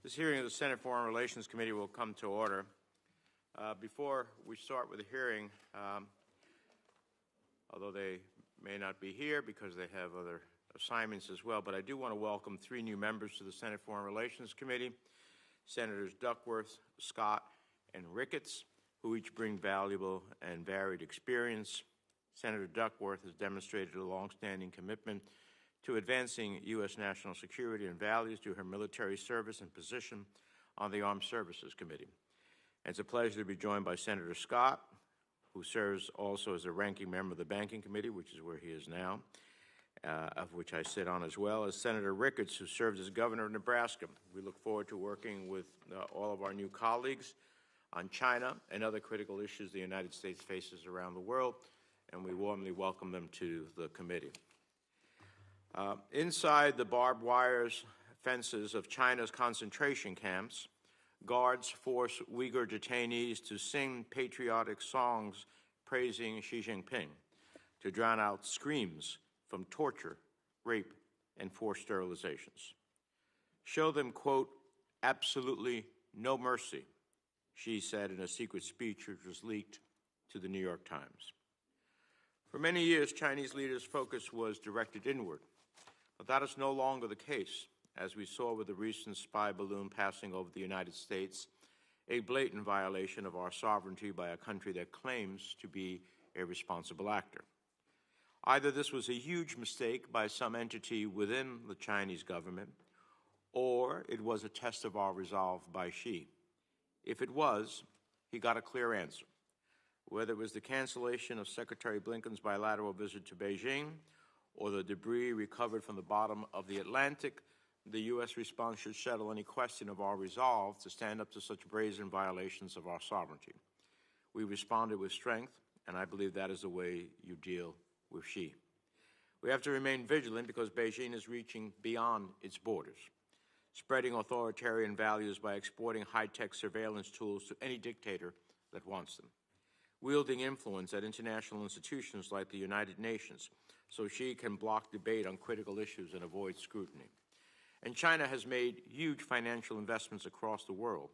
This hearing of the Senate Foreign Relations Committee will come to order. Before we start with the hearing, although they may not be here because they have other assignments as well, but I do want to welcome three new members to the Senate Foreign Relations Committee, Senators Duckworth, Scott, and Ricketts, who each bring valuable and varied experience. Senator Duckworth has demonstrated a longstanding commitment to advancing U.S. national security and values through her military service and position on the Armed Services Committee. And it's a pleasure to be joined by Senator Scott, who serves also as a ranking member of the Banking Committee, which is where he is now, of which I sit on, as well as Senator Ricketts, who served as governor of Nebraska. We look forward to working with all of our new colleagues on China and other critical issues the United States faces around the world, and we warmly welcome them to the committee. Inside the barbed wire fences of China's concentration camps, guards force Uyghur detainees to sing patriotic songs praising Xi Jinping, to drown out screams from torture, rape, and forced sterilizations. Show them, quote, absolutely no mercy, Xi said in a secret speech which was leaked to the New York Times. For many years, Chinese leaders' focus was directed inward. But that is no longer the case, as we saw with the recent spy balloon passing over the United States, a blatant violation of our sovereignty by a country that claims to be a responsible actor. Either this was a huge mistake by some entity within the Chinese government, or it was a test of our resolve by Xi. If it was, he got a clear answer. Whether it was the cancellation of Secretary Blinken's bilateral visit to Beijing, or the debris recovered from the bottom of the Atlantic, the U.S. response should settle any question of our resolve to stand up to such brazen violations of our sovereignty. We responded with strength, and I believe that is the way you deal with Xi. We have to remain vigilant because Beijing is reaching beyond its borders, spreading authoritarian values by exporting high-tech surveillance tools to any dictator that wants them, wielding influence at international institutions like the United Nations, so Xi can block debate on critical issues and avoid scrutiny. And China has made huge financial investments across the world,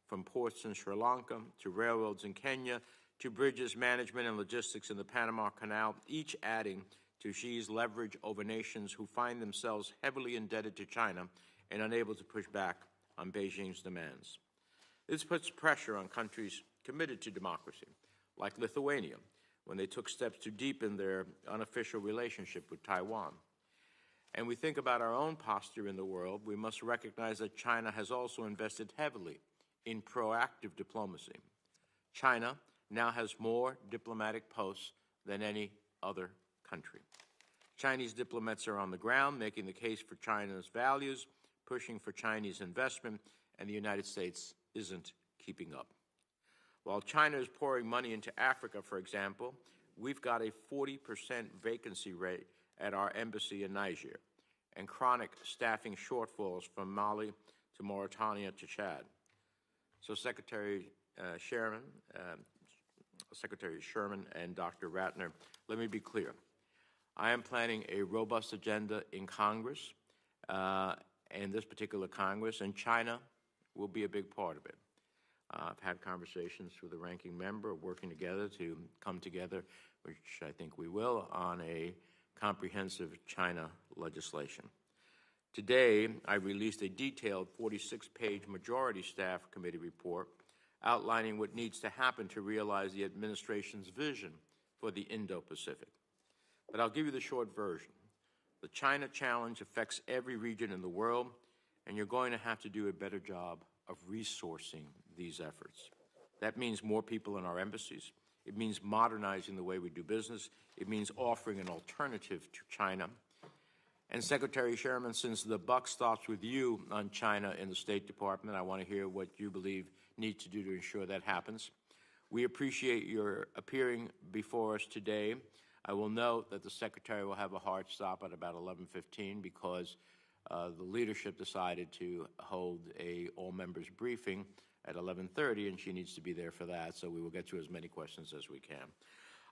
from ports in Sri Lanka to railroads in Kenya to bridges management and logistics in the Panama Canal, each adding to Xi's leverage over nations who find themselves heavily indebted to China and unable to push back on Beijing's demands. This puts pressure on countries committed to democracy, like Lithuania, when they took steps to deepen their unofficial relationship with Taiwan. And we think about our own posture in the world, we must recognize that China has also invested heavily in proactive diplomacy. China now has more diplomatic posts than any other country. Chinese diplomats are on the ground, making the case for China's values, pushing for Chinese investment, and the United States isn't keeping up. While China is pouring money into Africa, for example, we've got a 40% vacancy rate at our embassy in Niger and chronic staffing shortfalls from Mali to Mauritania to Chad. So Secretary Sherman and Dr. Ratner, let me be clear. I am planning a robust agenda in Congress, in this particular Congress, and China will be a big part of it. I've had conversations with the ranking member, working together to come together, which I think we will, on a comprehensive China legislation. Today, I released a detailed 46-page majority staff committee report outlining what needs to happen to realize the administration's vision for the Indo-Pacific. But I'll give you the short version. The China challenge affects every region in the world, and you're going to have to do a better job of resourcing these efforts. That means more people in our embassies. It means modernizing the way we do business. It means offering an alternative to China. And Secretary Sherman, since the buck stops with you on China in the State Department, I want to hear what you believe needs to do to ensure that happens. We appreciate your appearing before us today. I will note that the Secretary will have a hard stop at about 11:15 because the leadership decided to hold a all-members briefing at 11:30, and she needs to be there for that, so we will get to as many questions as we can.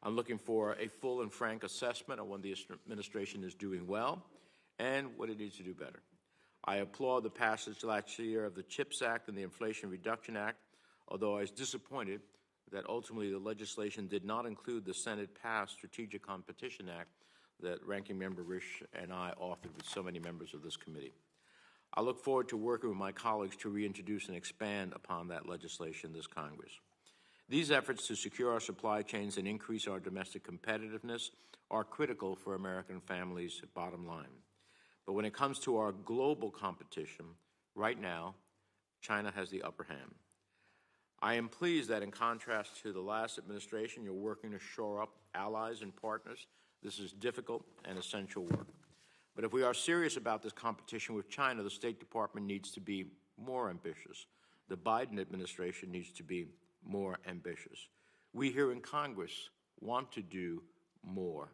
I'm looking for a full and frank assessment of when the administration is doing well and what it needs to do better. I applaud the passage last year of the CHIPS Act and the Inflation Reduction Act, although I was disappointed that ultimately the legislation did not include the Senate-passed Strategic Competition Act that Ranking Member Risch and I authored with so many members of this committee. I look forward to working with my colleagues to reintroduce and expand upon that legislation this Congress. These efforts to secure our supply chains and increase our domestic competitiveness are critical for American families' bottom line. But when it comes to our global competition, right now, China has the upper hand. I am pleased that in contrast to the last administration, you're working to shore up allies and partners. This is difficult and essential work. But if we are serious about this competition with China, the State Department needs to be more ambitious. The Biden administration needs to be more ambitious. We here in Congress want to do more.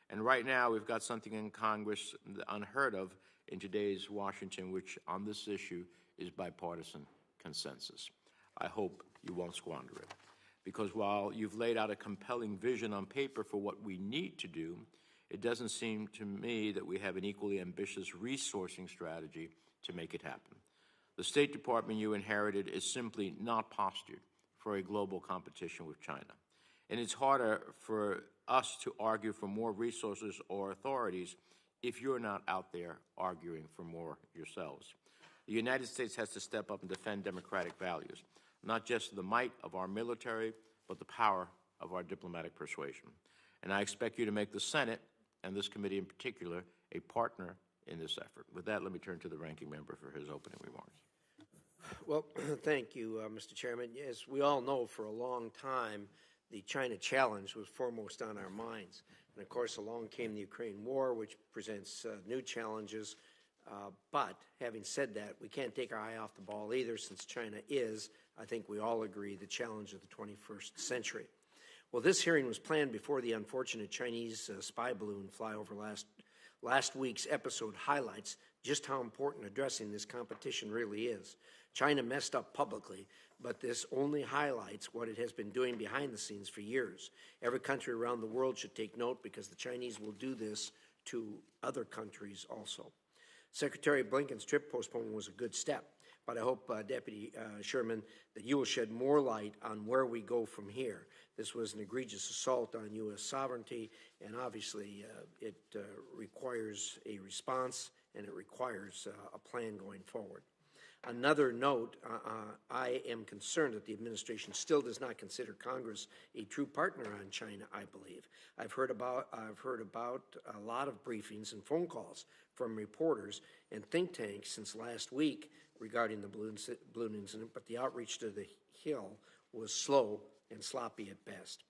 And right now, we've got something in Congress unheard of in today's Washington, which on this issue is bipartisan consensus. I hope you won't squander it. Because while you've laid out a compelling vision on paper for what we need to do, it doesn't seem to me that we have an equally ambitious resourcing strategy to make it happen. The State Department you inherited is simply not postured for a global competition with China. And it's harder for us to argue for more resources or authorities if you're not out there arguing for more yourselves. The United States has to step up and defend democratic values, not just the might of our military, but the power of our diplomatic persuasion. And I expect you to make the Senate, and this committee in particular, a partner in this effort. With that, let me turn to the ranking member for his opening remarks. Well, thank you, Mr. Chairman. As we all know, for a long time, the China challenge was foremost on our minds. And of course, along came the Ukraine war, which presents new challenges. But having said that, we can't take our eye off the ball either, since China is, I think we all agree, the challenge of the 21st century. Well, this hearing was planned before the unfortunate Chinese spy balloon flyover last week's episode highlights just how important addressing this competition really is. China messed up publicly, but this only highlights what it has been doing behind the scenes for years. Every country around the world should take note, because the Chinese will do this to other countries also. Secretary Blinken's trip postponement was a good step, but I hope, Deputy Sherman, that you will shed more light on where we go from here. This was an egregious assault on U.S. sovereignty, and obviously it requires a response, and it requires a plan going forward. Another note, I am concerned that the administration still does not consider Congress a true partner on China, I believe. I've heard about a lot of briefings and phone calls from reporters and think tanks since last week regarding the balloon incident, but the outreach to the Hill was slow and sloppy at best.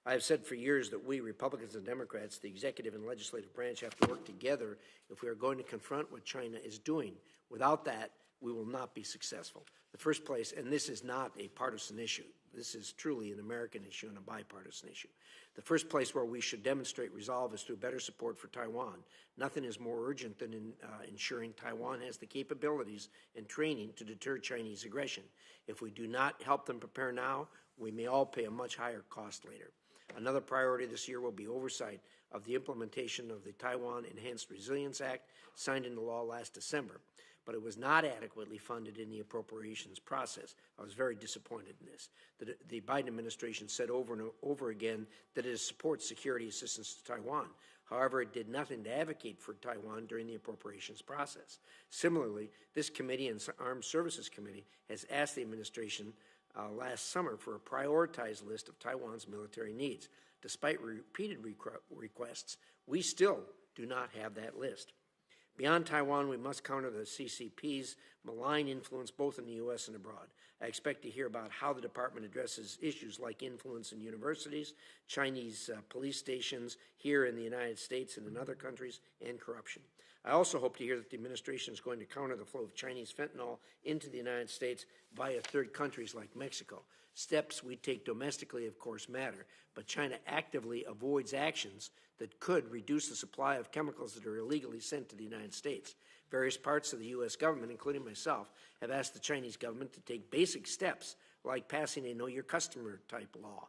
I have said for years that we, Republicans and Democrats, the executive and legislative branch, have to work together if we are going to confront what China is doing. Without that, we will not be successful. The first place, and this is not a partisan issue, this is truly an American issue and a bipartisan issue. The first place where we should demonstrate resolve is through better support for Taiwan. Nothing is more urgent than ensuring Taiwan has the capabilities and training to deter Chinese aggression. If we do not help them prepare now, we may all pay a much higher cost later. Another priority this year will be oversight of the implementation of the Taiwan Enhanced Resilience Act, signed into law last December, but it was not adequately funded in the appropriations process. I was very disappointed in this. The Biden administration said over and over again that it supports security assistance to Taiwan. However, it did nothing to advocate for Taiwan during the appropriations process. Similarly, this committee and Armed Services Committee has asked the administration last summer for a prioritized list of Taiwan's military needs. Despite repeated requests, we still do not have that list. Beyond Taiwan, we must counter the CCP's malign influence both in the U.S. and abroad. I expect to hear about how the department addresses issues like influence in universities, Chinese police stations here in the United States and in other countries, and corruption. I also hope to hear that the administration is going to counter the flow of Chinese fentanyl into the United States via third countries like Mexico. Steps we take domestically, of course, matter, but China actively avoids actions that could reduce the supply of chemicals that are illegally sent to the United States. Various parts of the U.S. government, including myself, have asked the Chinese government to take basic steps like passing a Know Your Customer type law.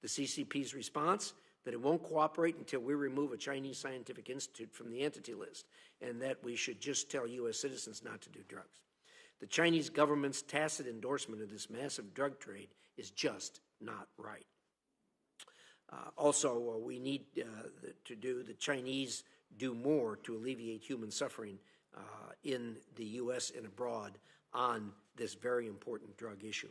The CCP's response? that it won't cooperate until we remove a Chinese scientific institute from the entity list, and that we should just tell U.S. citizens not to do drugs. The Chinese government's tacit endorsement of this massive drug trade is just not right. Also, we need the Chinese do more to alleviate human suffering in the U.S. and abroad on this very important drug issue.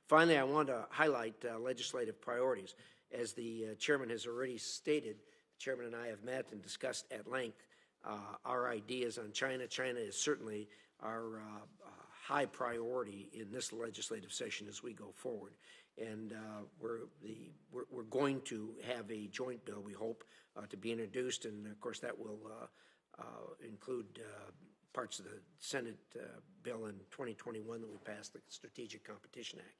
Finally, I want to highlight legislative priorities. As the chairman has already stated, the chairman and I have met and discussed at length our ideas on China. China is certainly our high priority in this legislative session as we go forward. And we're going to have a joint bill, we hope, to be introduced, and of course that will include parts of the Senate bill in 2021 that we passed, the Strategic Competition Act.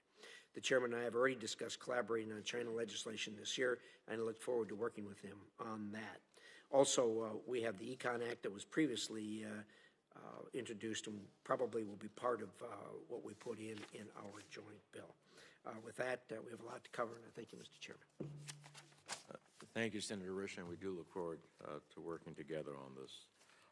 The chairman and I have already discussed collaborating on China legislation this year, and I look forward to working with him on that. Also, we have the Econ Act that was previously introduced and probably will be part of what we put in our joint bill. With that, we have a lot to cover, and I thank you, Mr. Chairman. Thank you, Senator Risch, and we do look forward to working together on this.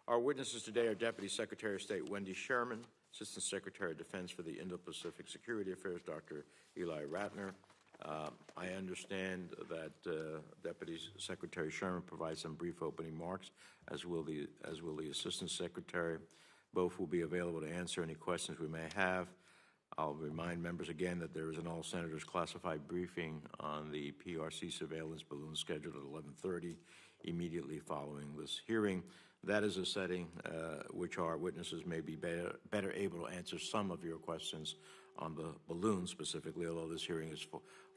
Our witnesses today are Deputy Secretary of State Wendy Sherman, Assistant Secretary of Defense for the Indo-Pacific Security Affairs, Dr. Ely Ratner. I understand that Deputy Secretary Sherman provides some brief opening remarks, as will the Assistant Secretary. Both will be available to answer any questions we may have. I'll remind members again that there is an all-senators classified briefing on the PRC surveillance balloon scheduled at 11:30 immediately following this hearing. That is a setting which our witnesses may be better able to answer some of your questions on the balloon specifically, although this hearing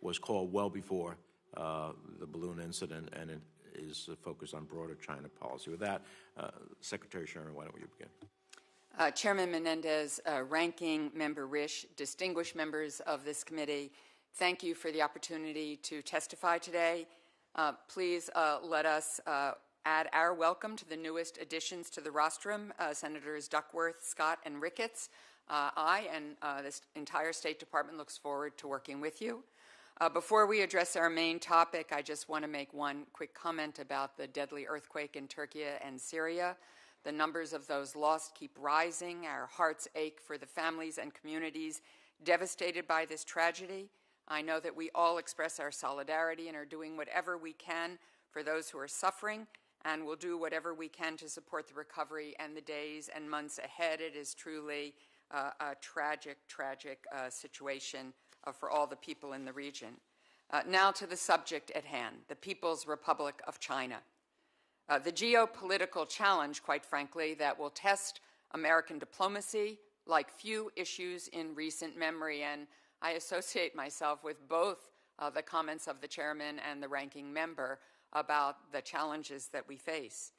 was called well before the balloon incident, and it is focused on broader China policy. With that, Secretary Sherman, why don't you begin? Chairman Menendez, Ranking Member Risch, distinguished members of this committee, thank you for the opportunity to testify today. Please let us add our welcome to the newest additions to the rostrum, Senators Duckworth, Scott, and Ricketts. I and this entire State Department looks forward to working with you. Before we address our main topic, I just want to make one quick comment about the deadly earthquake in Turkey and Syria. The numbers of those lost keep rising. Our hearts ache for the families and communities devastated by this tragedy. I know that we all express our solidarity and are doing whatever we can for those who are suffering, and will do whatever we can to support the recovery and the days and months ahead. It is truly a tragic situation for all the people in the region. Now to the subject at hand, the People's Republic of China. The geopolitical challenge, quite frankly, that will test American diplomacy like few issues in recent memory, and I associate myself with both the comments of the chairman and the ranking member about the challenges that we face.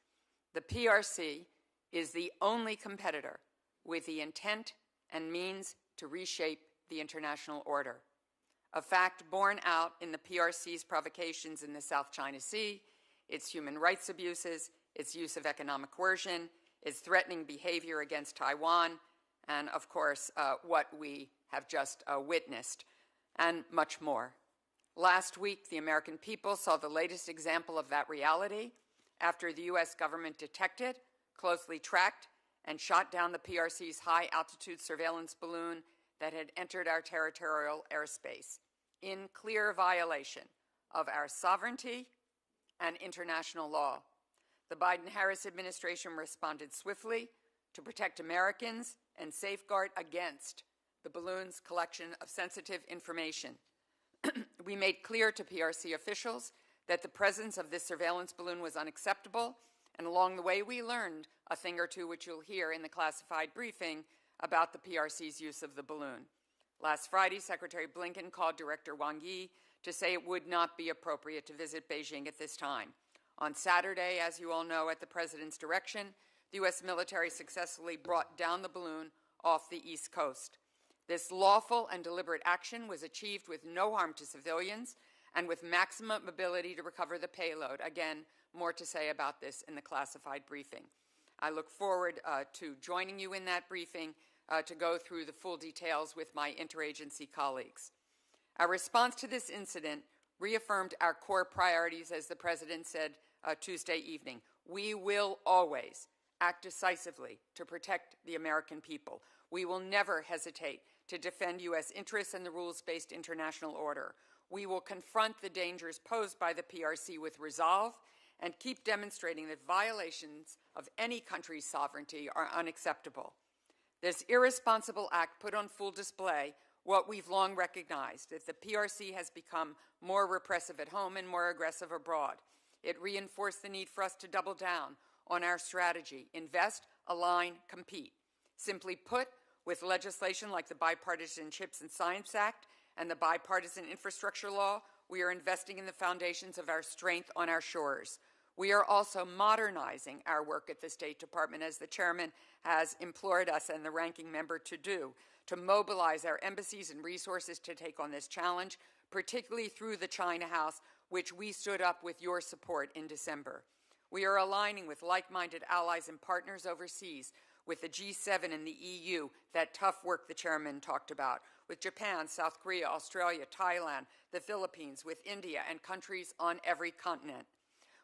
The PRC is the only competitor with the intent and means to reshape the international order, a fact borne out in the PRC's provocations in the South China Sea, its human rights abuses, its use of economic coercion, its threatening behavior against Taiwan, and of course, what we have just witnessed, and much more. Last week, the American people saw the latest example of that reality after the U.S. government detected, closely tracked, and shot down the PRC's high-altitude surveillance balloon that had entered our territorial airspace in clear violation of our sovereignty and international law. The Biden-Harris administration responded swiftly to protect Americans and safeguard against the balloon's collection of sensitive information. We made clear to PRC officials that the presence of this surveillance balloon was unacceptable, and along the way we learned a thing or two, which you'll hear in the classified briefing, about the PRC's use of the balloon. Last Friday, Secretary Blinken called Director Wang Yi to say it would not be appropriate to visit Beijing at this time. On Saturday, as you all know, at the President's direction, the U.S. military successfully brought down the balloon off the East Coast. This lawful and deliberate action was achieved with no harm to civilians and with maximum ability to recover the payload. Again, more to say about this in the classified briefing. I look forward to joining you in that briefing to go through the full details with my interagency colleagues. Our response to this incident reaffirmed our core priorities, as the President said Tuesday evening. We will always act decisively to protect the American people. We will never hesitate to defend U.S. interests and the rules-based international order. We will confront the dangers posed by the PRC with resolve and keep demonstrating that violations of any country's sovereignty are unacceptable. This irresponsible act put on full display what we've long recognized, that the PRC has become more repressive at home and more aggressive abroad. It reinforced the need for us to double down on our strategy: invest, align, compete. Simply put, with legislation like the Bipartisan Chips and Science Act and the Bipartisan Infrastructure Law, we are investing in the foundations of our strength on our shores. We are also modernizing our work at the State Department, as the Chairman has implored us and the Ranking Member to do, to mobilize our embassies and resources to take on this challenge, particularly through the China House, which we stood up with your support in December. We are aligning with like-minded allies and partners overseas, with the G7 and the EU, that tough work the Chairman talked about, with Japan, South Korea, Australia, Thailand, the Philippines, with India, and countries on every continent.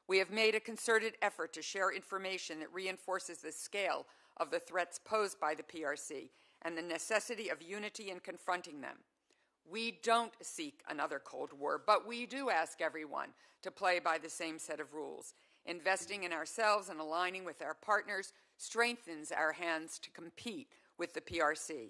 We have made a concerted effort to share information that reinforces the scale of the threats posed by the PRC and the necessity of unity in confronting them. We don't seek another Cold War, but we do ask everyone to play by the same set of rules. Investing in ourselves and aligning with our partners strengthens our hands to compete with the PRC.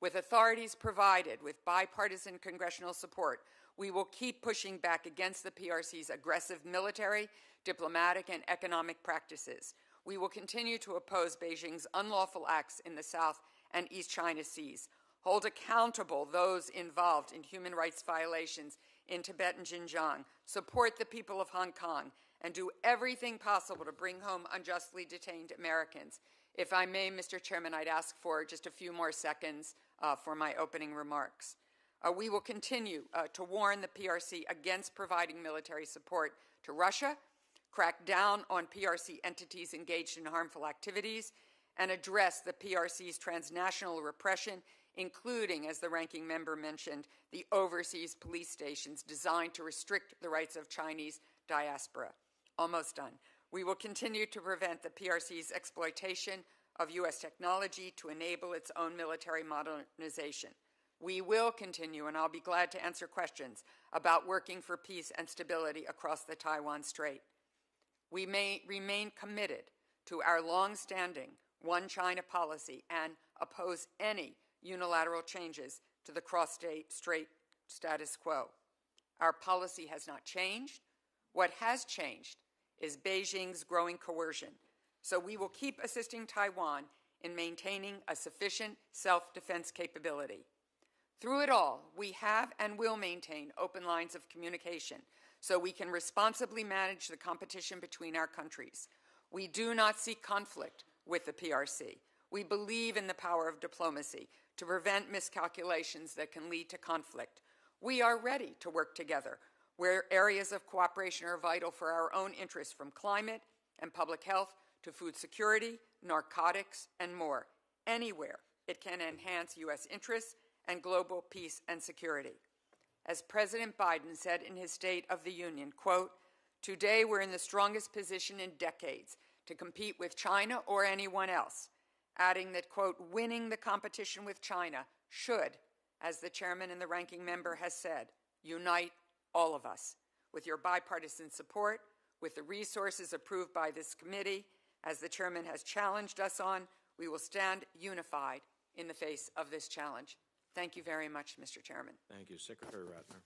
With authorities provided with bipartisan congressional support, we will keep pushing back against the PRC's aggressive military, diplomatic, and economic practices. We will continue to oppose Beijing's unlawful acts in the South and East China Seas, hold accountable those involved in human rights violations in Tibet and Xinjiang, support the people of Hong Kong, and do everything possible to bring home unjustly detained Americans. If I may, Mr. Chairman, I'd ask for just a few more seconds for my opening remarks. We will continue to warn the PRC against providing military support to Russia, crack down on PRC entities engaged in harmful activities, and address the PRC's transnational repression, including, as the Ranking Member mentioned, the overseas police stations designed to restrict the rights of Chinese diaspora. Almost done. We will continue to prevent the PRC's exploitation of U.S. technology to enable its own military modernization. We will continue, and I'll be glad to answer questions about working for peace and stability across the Taiwan Strait. We may remain committed to our long-standing One China policy and oppose any unilateral changes to the cross-strait status quo. Our policy has not changed. What has changed is Beijing's growing coercion. So we will keep assisting Taiwan in maintaining a sufficient self-defense capability. Through it all, we have and will maintain open lines of communication so we can responsibly manage the competition between our countries. We do not seek conflict with the PRC. We believe in the power of diplomacy to prevent miscalculations that can lead to conflict. We are ready to work together where areas of cooperation are vital for our own interests, from climate and public health to food security, narcotics, and more. Anywhere it can enhance U.S. interests and global peace and security. As President Biden said in his State of the Union, quote, "Today we're in the strongest position in decades to compete with China or anyone else," adding that, quote, "winning the competition with China should, as the Chairman and the Ranking Member has said, unite all of us. With your bipartisan support, with the resources approved by this committee, as the Chairman has challenged us on, we will stand unified in the face of this challenge." Thank you very much, Mr. Chairman. Thank you. Secretary Ratner.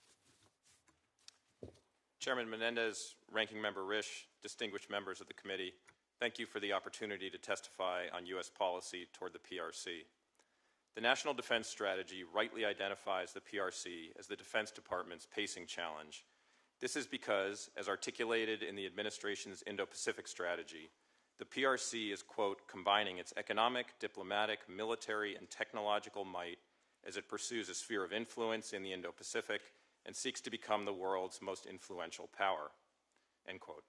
Chairman Menendez, Ranking Member Risch, distinguished members of the committee, thank you for the opportunity to testify on U.S. policy toward the PRC. The National Defense Strategy rightly identifies the PRC as the Defense Department's pacing challenge. This is because, as articulated in the administration's Indo-Pacific strategy, the PRC is, quote, "combining its economic, diplomatic, military, and technological might as it pursues a sphere of influence in the Indo-Pacific and seeks to become the world's most influential power," end quote.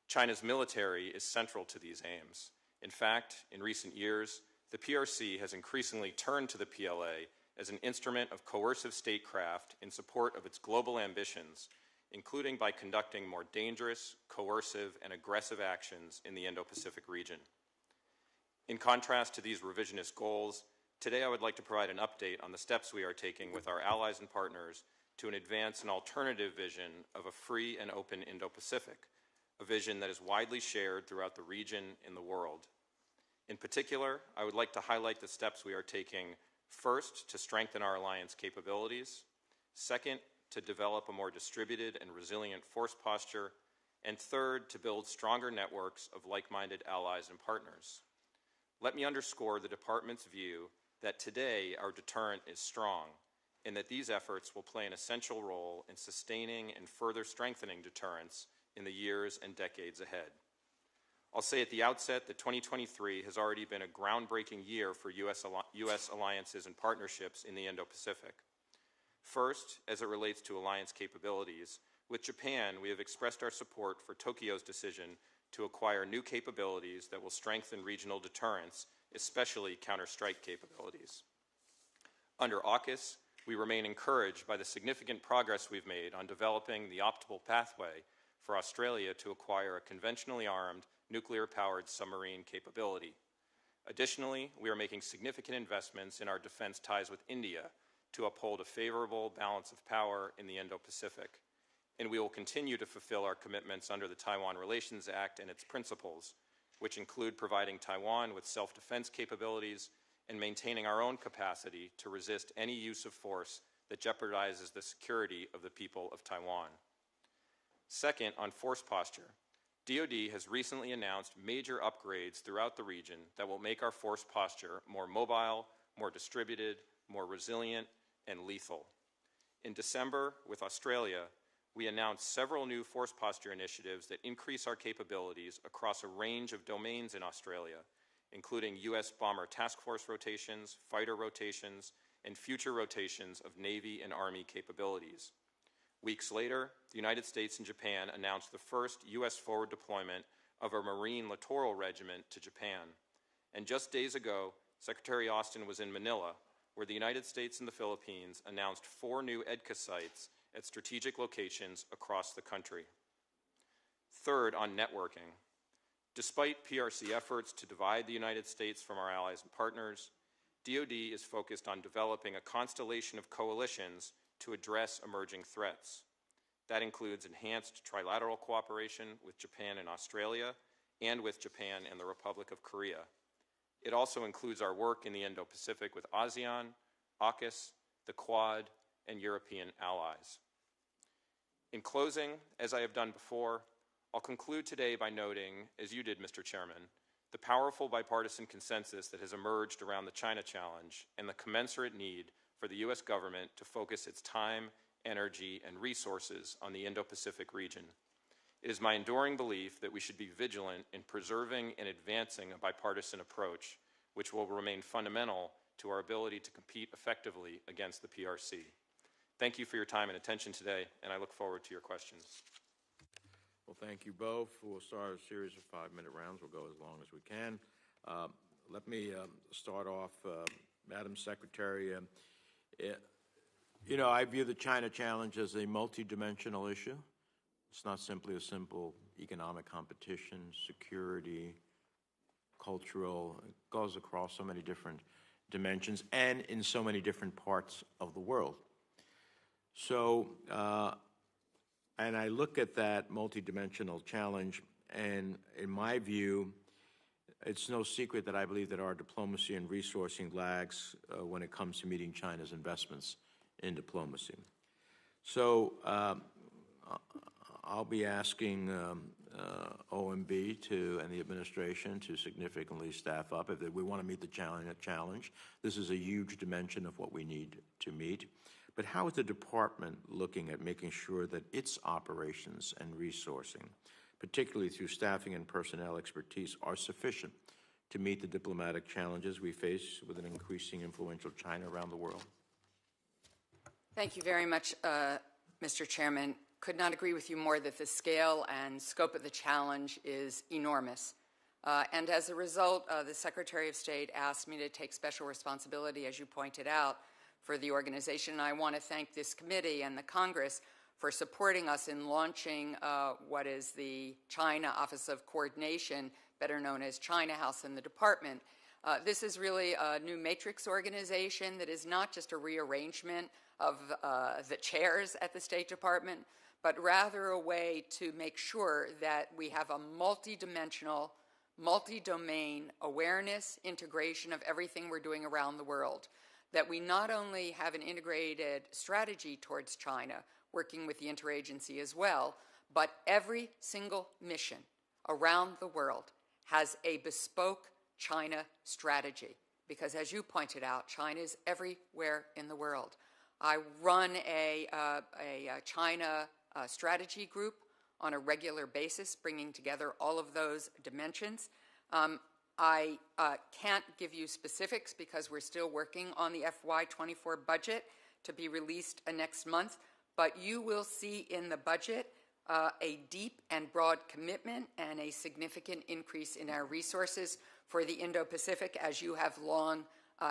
China's military is central to these aims. In fact, in recent years, the PRC has increasingly turned to the PLA as an instrument of coercive statecraft in support of its global ambitions, including by conducting more dangerous, coercive, and aggressive actions in the Indo-Pacific region. In contrast to these revisionist goals, today I would like to provide an update on the steps we are taking with our allies and partners to advance an alternative vision of a free and open Indo-Pacific, a vision that is widely shared throughout the region and the world. In particular, I would like to highlight the steps we are taking, first, to strengthen our alliance capabilities, second, to develop a more distributed and resilient force posture, and third, to build stronger networks of like-minded allies and partners. Let me underscore the Department's view that today our deterrent is strong, and that these efforts will play an essential role in sustaining and further strengthening deterrence in the years and decades ahead. I'll say at the outset that 2023 has already been a groundbreaking year for U.S. alliances and partnerships in the Indo-Pacific. First, as it relates to alliance capabilities, with Japan, we have expressed our support for Tokyo's decision to acquire new capabilities that will strengthen regional deterrence, especially counter-strike capabilities. Under AUKUS, we remain encouraged by the significant progress we've made on developing the optimal pathway for Australia to acquire a conventionally armed, nuclear-powered submarine capability. Additionally, we are making significant investments in our defense ties with India to uphold a favorable balance of power in the Indo-Pacific, and we will continue to fulfill our commitments under the Taiwan Relations Act and its principles, which include providing Taiwan with self-defense capabilities and maintaining our own capacity to resist any use of force that jeopardizes the security of the people of Taiwan. Second, on force posture, DoD has recently announced major upgrades throughout the region that will make our force posture more mobile, more distributed, more resilient, and lethal. In December, with Australia, we announced several new force posture initiatives that increase our capabilities across a range of domains in Australia, including U.S. bomber task force rotations, fighter rotations, and future rotations of Navy and Army capabilities. Weeks later, the United States and Japan announced the first U.S. forward deployment of a Marine littoral regiment to Japan. And just days ago, Secretary Austin was in Manila, where the United States and the Philippines announced 4 new EDCA sites at strategic locations across the country. Third, on networking. Despite PRC efforts to divide the United States from our allies and partners, DoD is focused on developing a constellation of coalitions to address emerging threats. That includes enhanced trilateral cooperation with Japan and Australia, and with Japan and the Republic of Korea. It also includes our work in the Indo-Pacific with ASEAN, AUKUS, the Quad, and European allies. In closing, as I have done before, I'll conclude today by noting, as you did, Mr. Chairman, the powerful bipartisan consensus that has emerged around the China challenge and the commensurate need for the U.S. government to focus its time, energy, and resources on the Indo-Pacific region. It is my enduring belief that we should be vigilant in preserving and advancing a bipartisan approach, which will remain fundamental to our ability to compete effectively against the PRC. Thank you for your time and attention today, and I look forward to your questions. Well, thank you both. We'll start a series of 5-minute rounds. We'll go as long as we can. Let me start off, Madam Secretary. You know, I view the China challenge as a multidimensional issue. It's not simply a simple economic competition, security, cultural. It goes across so many different dimensions and in so many different parts of the world. So, and I look at that multidimensional challenge, and in my view, it's no secret that I believe that our diplomacy and resourcing lags when it comes to meeting China's investments in diplomacy. So I'll be asking OMB and the administration to significantly staff up if we want to meet the challenge. This is a huge dimension of what we need to meet. But how is the department looking at making sure that its operations and resourcing, particularly through staffing and personnel expertise, are sufficient to meet the diplomatic challenges we face with an increasing influential China around the world? Thank you very much, Mr. Chairman. Could not agree with you more that the scale and scope of the challenge is enormous. And as a result, the Secretary of State asked me to take special responsibility, as you pointed out, for the organization. And I want to thank this committee and the Congress for supporting us in launching what is the China Office of Coordination, better known as China House in the Department. This is really a new matrix organization that is not just a rearrangement of the chairs at the State Department, but rather a way to make sure that we have a multidimensional, multi-domain awareness, integration of everything we're doing around the world. That we not only have an integrated strategy towards China, working with the interagency as well, but every single mission around the world has a bespoke China strategy. Because as you pointed out, China is everywhere in the world. I run a China strategy group on a regular basis, bringing together all of those dimensions. I can't give you specifics because we're still working on the FY24 budget to be released next month, but you will see in the budget a deep and broad commitment and a significant increase in our resources for the Indo-Pacific, as you have long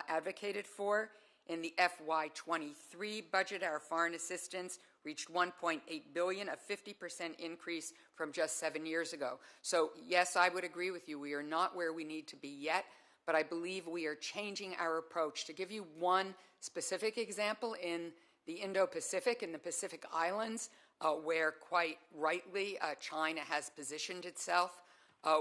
advocated for. In the FY23 budget, our foreign assistance reached $1.8 billion, a 50% increase from just 7 years ago. So yes, I would agree with you. We are not where we need to be yet, but I believe we are changing our approach. To give you one specific example, in the Indo-Pacific, in the Pacific Islands, where quite rightly China has positioned itself,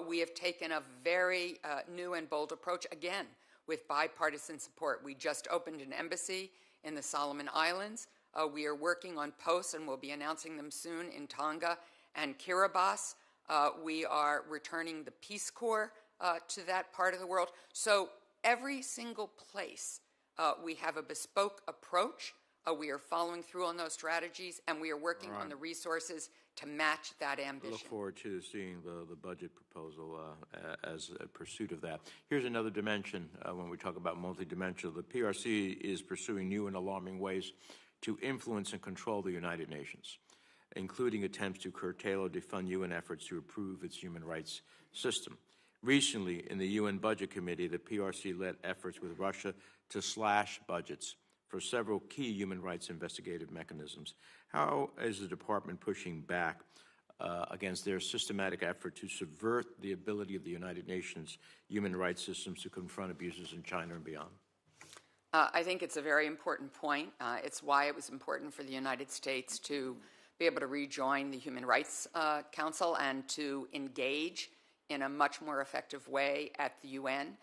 we have taken a very new and bold approach, again, with bipartisan support. We just opened an embassy in the Solomon Islands. We are working on posts, and we'll be announcing them soon, in Tonga and Kiribati. We are returning the Peace Corps to that part of the world. So every single place we have a bespoke approach. We are following through on those strategies, and we are working on the resources to match that ambition. I look forward to seeing the budget proposal as a pursuit of that. Here's another dimension when we talk about multidimensional. The PRC is pursuing new and alarming ways to influence and control the United Nations, including attempts to curtail or defund UN efforts to improve its human rights system. Recently, in the UN Budget Committee, the PRC led efforts with Russia to slash budgets for several key human rights investigative mechanisms. How is the department pushing back against their systematic effort to subvert the ability of the United Nations human rights systems to confront abuses in China and beyond? I think it's a very important point. It's why it was important for the United States to be able to rejoin the Human Rights Council and to engage in a much more effective way at the UN.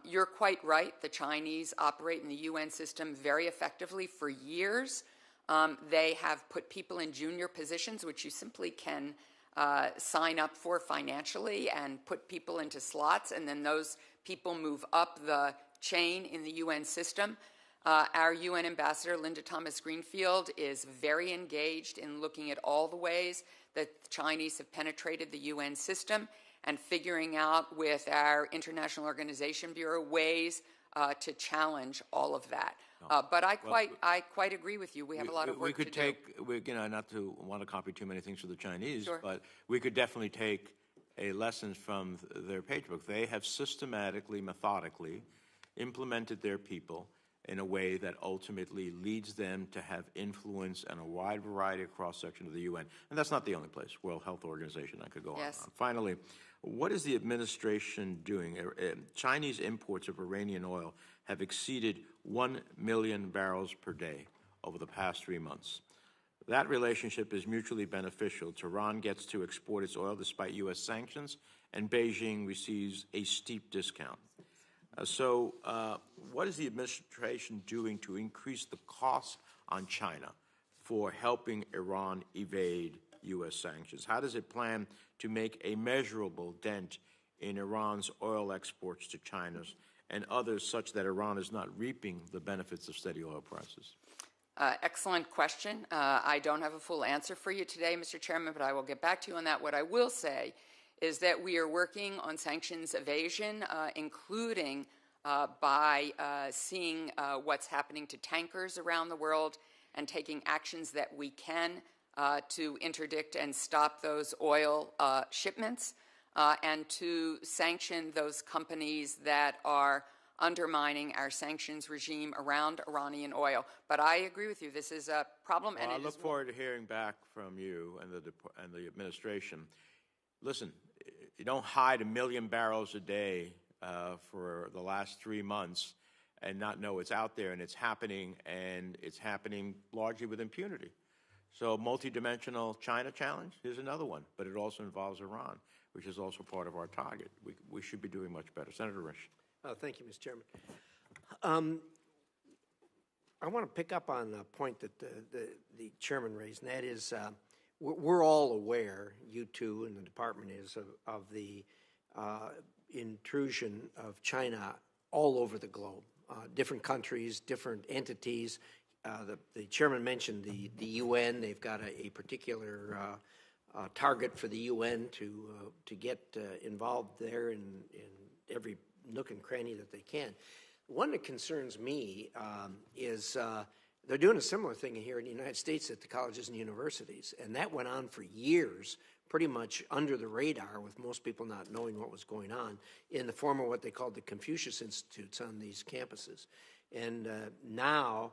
You're quite right. The Chinese operate in the UN system very effectively for years. They have put people in junior positions, which you simply can sign up for financially, and put people into slots, and then those people move up the chain in the UN system. Our UN ambassador, Linda Thomas-Greenfield, is very engaged in looking at all the ways that the Chinese have penetrated the UN system and figuring out with our International Organization Bureau ways to challenge all of that. But I quite agree with you. We have a lot of work to do. Not to want to copy too many things from the Chinese, Sure. but we could definitely take a lesson from their page book. They have systematically, methodically implemented their people in a way that ultimately leads them to have influence and a wide variety of cross-section of the UN. And that's not the only place. World Health Organization, I could go Yes. on. Finally, what is the administration doing? Chinese imports of Iranian oil have exceeded 1 million barrels per day over the past 3 months. That relationship is mutually beneficial. Tehran gets to export its oil despite U.S. sanctions, and Beijing receives a steep discount. What is the administration doing to increase the cost on China for helping Iran evade U.S. sanctions? How does it plan to make a measurable dent in Iran's oil exports to China and others, such that Iran is not reaping the benefits of steady oil prices? Excellent question. I don't have a full answer for you today, Mr. Chairman, but I will get back to you on that. What I will say is that we are working on sanctions evasion, including by seeing what's happening to tankers around the world and taking actions that we can to interdict and stop those oil shipments and to sanction those companies that are undermining our sanctions regime around Iranian oil. But I agree with you. This is a problem. Well, I look forward to hearing back from you and the administration. Listen, you don't hide 1 million barrels a day for the last 3 months and not know it's out there, and it's happening largely with impunity. So multidimensional China challenge, here's another one, but it also involves Iran, which is also part of our target. We should be doing much better. Senator Risch. Thank you, Mr. Chairman. I want to pick up on a point that the chairman raised, and that is we're all aware, you two and the department is, of the intrusion of China all over the globe. Different countries, different entities. The chairman mentioned the UN. They've got a particular target for the UN to get involved there in every nook and cranny that they can. One that concerns me is they're doing a similar thing here in the United States at the colleges and universities, and that went on for years, pretty much under the radar, with most people not knowing what was going on, in the form of what they called the Confucius Institutes on these campuses. And now,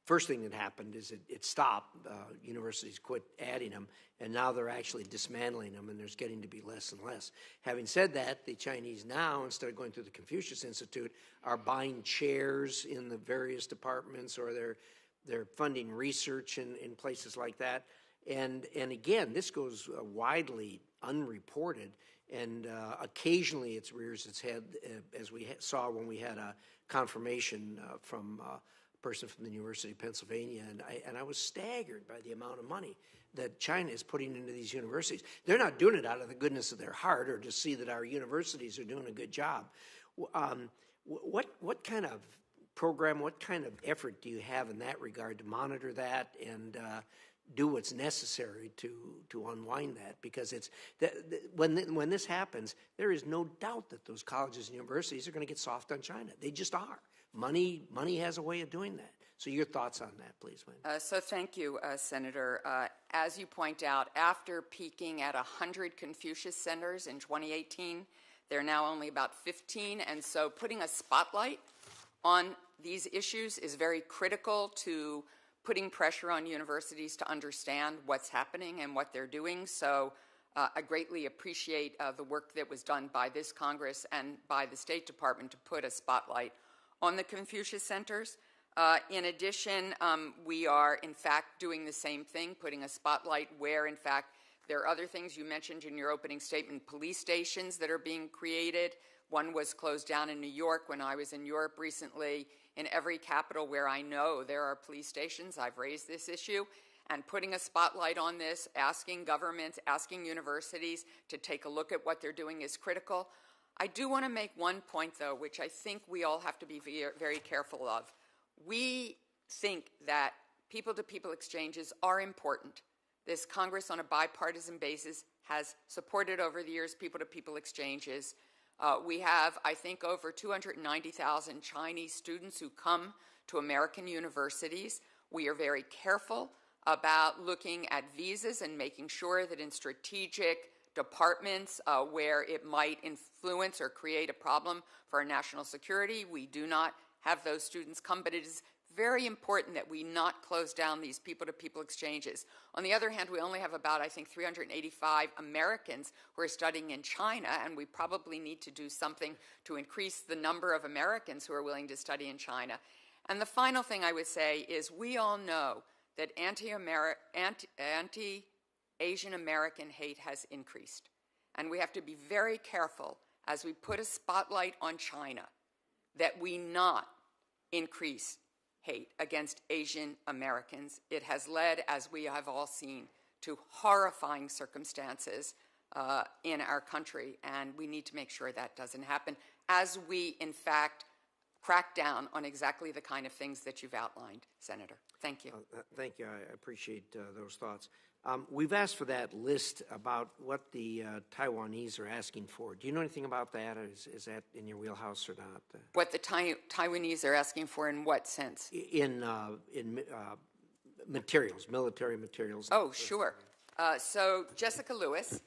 first thing that happened is it stopped. Universities quit adding them, and now they're actually dismantling them, and there's getting to be less and less. Having said that, the Chinese now, instead of going through the Confucius Institute, are buying chairs in the various departments, or they're funding research in places like that. And again, this goes widely unreported, and occasionally it rears its head, as we saw when we had a confirmation from a person from the University of Pennsylvania, and I was staggered by the amount of money that China is putting into these universities. They're not doing it out of the goodness of their heart or to see that our universities are doing a good job. What kind of program, what kind of effort do you have in that regard to monitor that and do what's necessary to unwind that? Because it's when this happens, there is no doubt that those colleges and universities are going to get soft on China. They just are. Money has a way of doing that. So your thoughts on that, please, Wendy. So thank you, Senator. As you point out, after peaking at 100 Confucius centers in 2018, there are now only about 15, and so putting a spotlight on these issues is very critical to putting pressure on universities to understand what's happening and what they're doing. So I greatly appreciate the work that was done by this Congress and by the State Department to put a spotlight on the Confucius centers. In addition, we are, in fact, doing the same thing, putting a spotlight where, in fact, there are other things you mentioned in your opening statement, police stations that are being created. One was closed down in New York when I was in Europe recently. In every capital where I know there are police stations, I've raised this issue. And putting a spotlight on this, asking governments, asking universities to take a look at what they're doing is critical. I do want to make one point, though, which I think we all have to be very careful of. We think that people-to-people exchanges are important. This Congress, on a bipartisan basis, has supported over the years people-to-people exchanges. We have, I think, over 290,000 Chinese students who come to American universities. We are very careful about looking at visas and making sure that in strategic departments where it might influence or create a problem for our national security, we do not have those students come, but it is very important that we not close down these people-to-people exchanges. On the other hand, we only have about, I think, 385 Americans who are studying in China, and we probably need to do something to increase the number of Americans who are willing to study in China. And the final thing I would say is we all know that anti-Asian American hate has increased. And we have to be very careful as we put a spotlight on China that we not increase hate against Asian Americans. It has led, as we have all seen, to horrifying circumstances in our country, and we need to make sure that doesn't happen as we, in fact, crack down on exactly the kind of things that you've outlined, Senator. Thank you. Thank you. I appreciate those thoughts. We've asked for that list about what the Taiwanese are asking for. Do you know anything about that? Or is that in your wheelhouse or not? What the Taiwanese are asking for in what sense? In materials, military materials. Oh, sure. So Jessica Lewis,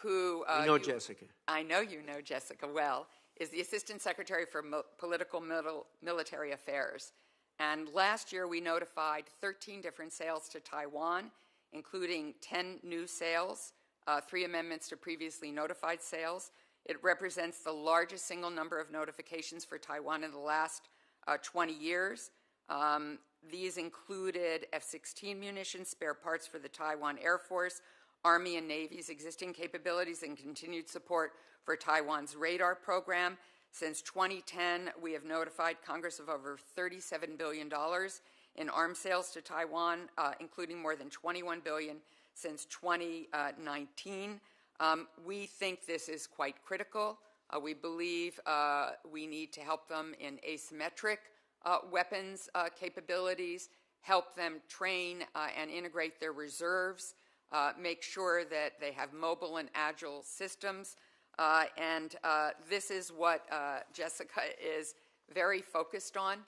who... You know Jessica. I know you know Jessica well, is the Assistant Secretary for Political Military Affairs. And last year, we notified 13 different sales to Taiwan, including 10 new sales, 3 amendments to previously notified sales. It represents the largest single number of notifications for Taiwan in the last 20 years. These included F-16 munitions, spare parts for the Taiwan Air Force, Army and Navy's existing capabilities, and continued support for Taiwan's radar program. Since 2010, we have notified Congress of over $37 billion in arms sales to Taiwan, including more than $21 billion since 2019. We think this is quite critical. We believe we need to help them in asymmetric weapons capabilities, help them train and integrate their reserves, make sure that they have mobile and agile systems. And this is what Jessica is very focused on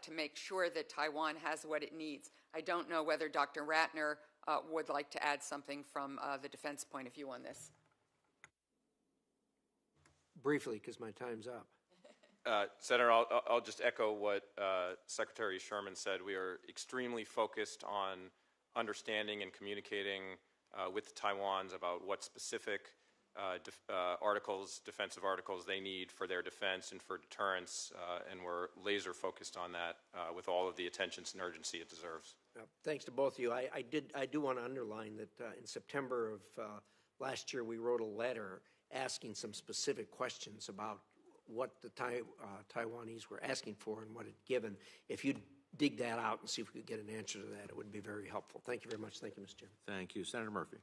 to make sure that Taiwan has what it needs. I don't know whether Dr. Ratner would like to add something from the defense point of view on this. Briefly, because my time's up. Senator, I'll just echo what Secretary Sherman said. We are extremely focused on understanding and communicating with the Taiwans about what specific defensive articles they need for their defense and for deterrence, and we're laser focused on that with all of the attention and urgency it deserves. Thanks to both of you. I do want to underline that in September of last year, we wrote a letter asking some specific questions about what the Taiwanese were asking for and what it given. If you'd dig that out and see if we could get an answer to that, it would be very helpful. Thank you very much. Thank you, Mr. Chairman. Thank you. Senator Murphy.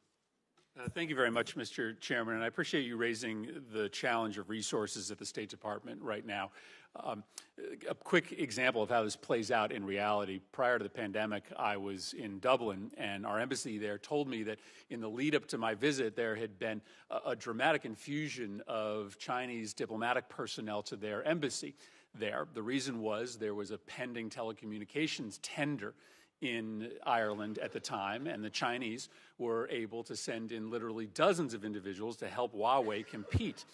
Thank you very much, Mr. Chairman, and I appreciate you raising the challenge of resources at the State Department right now. A quick example of how this plays out in reality. Prior to the pandemic, I was in Dublin, and our embassy there told me that in the lead up to my visit, there had been a dramatic infusion of Chinese diplomatic personnel to their embassy there. The reason was there was a pending telecommunications tender in Ireland at the time, and the Chinese were able to send in literally dozens of individuals to help Huawei compete.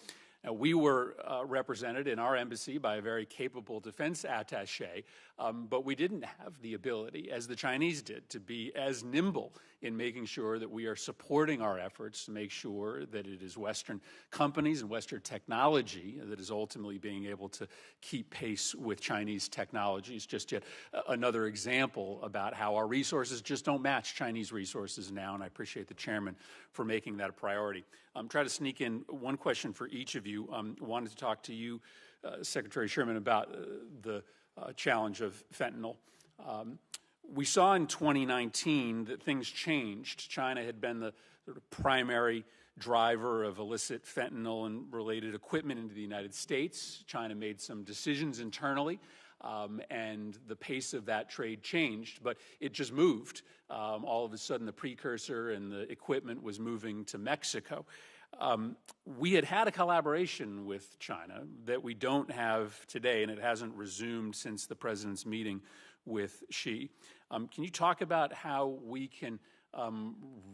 Now, we were represented in our embassy by a very capable defense attaché, but we didn't have the ability, as the Chinese did, to be as nimble in making sure that we are supporting our efforts to make sure that it is Western companies and Western technology that is ultimately being able to keep pace with Chinese technologies. Just yet another example about how our resources just don't match Chinese resources now, and I appreciate the chairman for making that a priority. Try to sneak in one question for each of you. Wanted to talk to you, Secretary Sherman, about the challenge of fentanyl. We saw in 2019 that things changed. China had been the sort of primary driver of illicit fentanyl and related equipment into the United States. China made some decisions internally, and the pace of that trade changed, but it just moved. All of a sudden, the precursor and the equipment was moving to Mexico. We had a collaboration with China that we don't have today, and it hasn't resumed since the president's meeting with Xi. Can you talk about how we can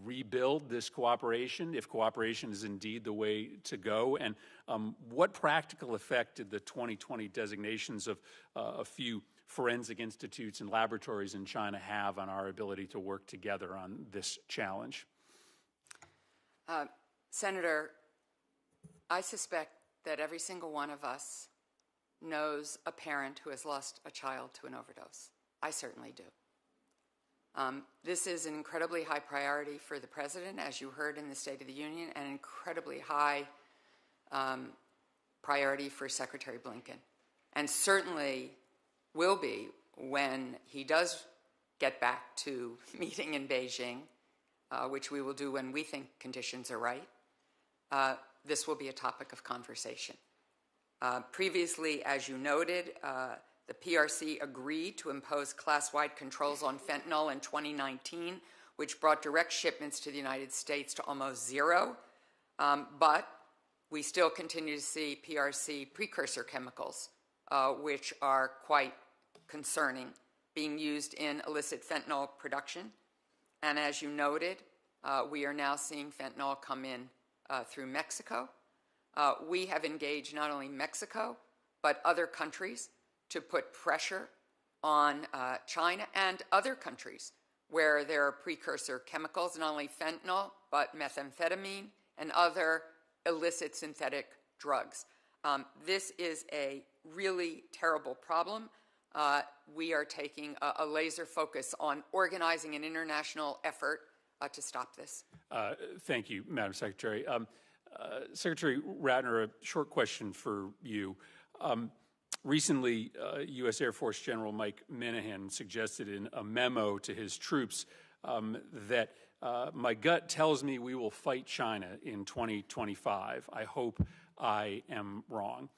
rebuild this cooperation, if cooperation is indeed the way to go, and what practical effect did the 2020 designations of a few forensic institutes and laboratories in China have on our ability to work together on this challenge? Senator, I suspect that every single one of us knows a parent who has lost a child to an overdose. I certainly do. This is an incredibly high priority for the President, as you heard in the State of the Union, and an incredibly high priority for Secretary Blinken, and certainly will be when he does get back to meeting in Beijing, which we will do when we think conditions are right. This will be a topic of conversation. Previously, as you noted, the PRC agreed to impose class-wide controls on fentanyl in 2019, which brought direct shipments to the United States to almost zero. But we still continue to see PRC precursor chemicals, which are quite concerning, being used in illicit fentanyl production. And as you noted, we are now seeing fentanyl come in through Mexico. we have engaged not only Mexico, but other countries to put pressure on China and other countries where there are precursor chemicals, not only fentanyl, but methamphetamine and other illicit synthetic drugs. This is a really terrible problem. We are taking a laser focus on organizing an international effort to stop this. Thank you, Madam Secretary. Secretary Ratner, a short question for you. Recently, U.S. Air Force General Mike Minihan suggested in a memo to his troops that my gut tells me we will fight China in 2025. I hope I am wrong.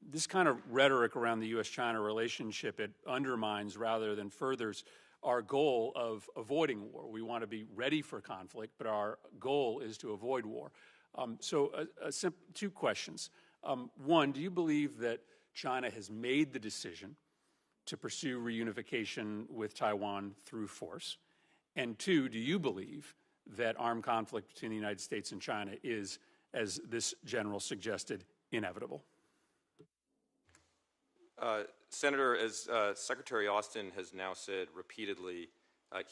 This kind of rhetoric around the U.S.-China relationship, it undermines rather than furthers our goal of avoiding war. We want to be ready for conflict, but our goal is to avoid war. Two questions. One, do you believe that China has made the decision to pursue reunification with Taiwan through force? And two, do you believe that armed conflict between the United States and China is, as this general suggested, inevitable? Senator, as Secretary Austin has now said repeatedly,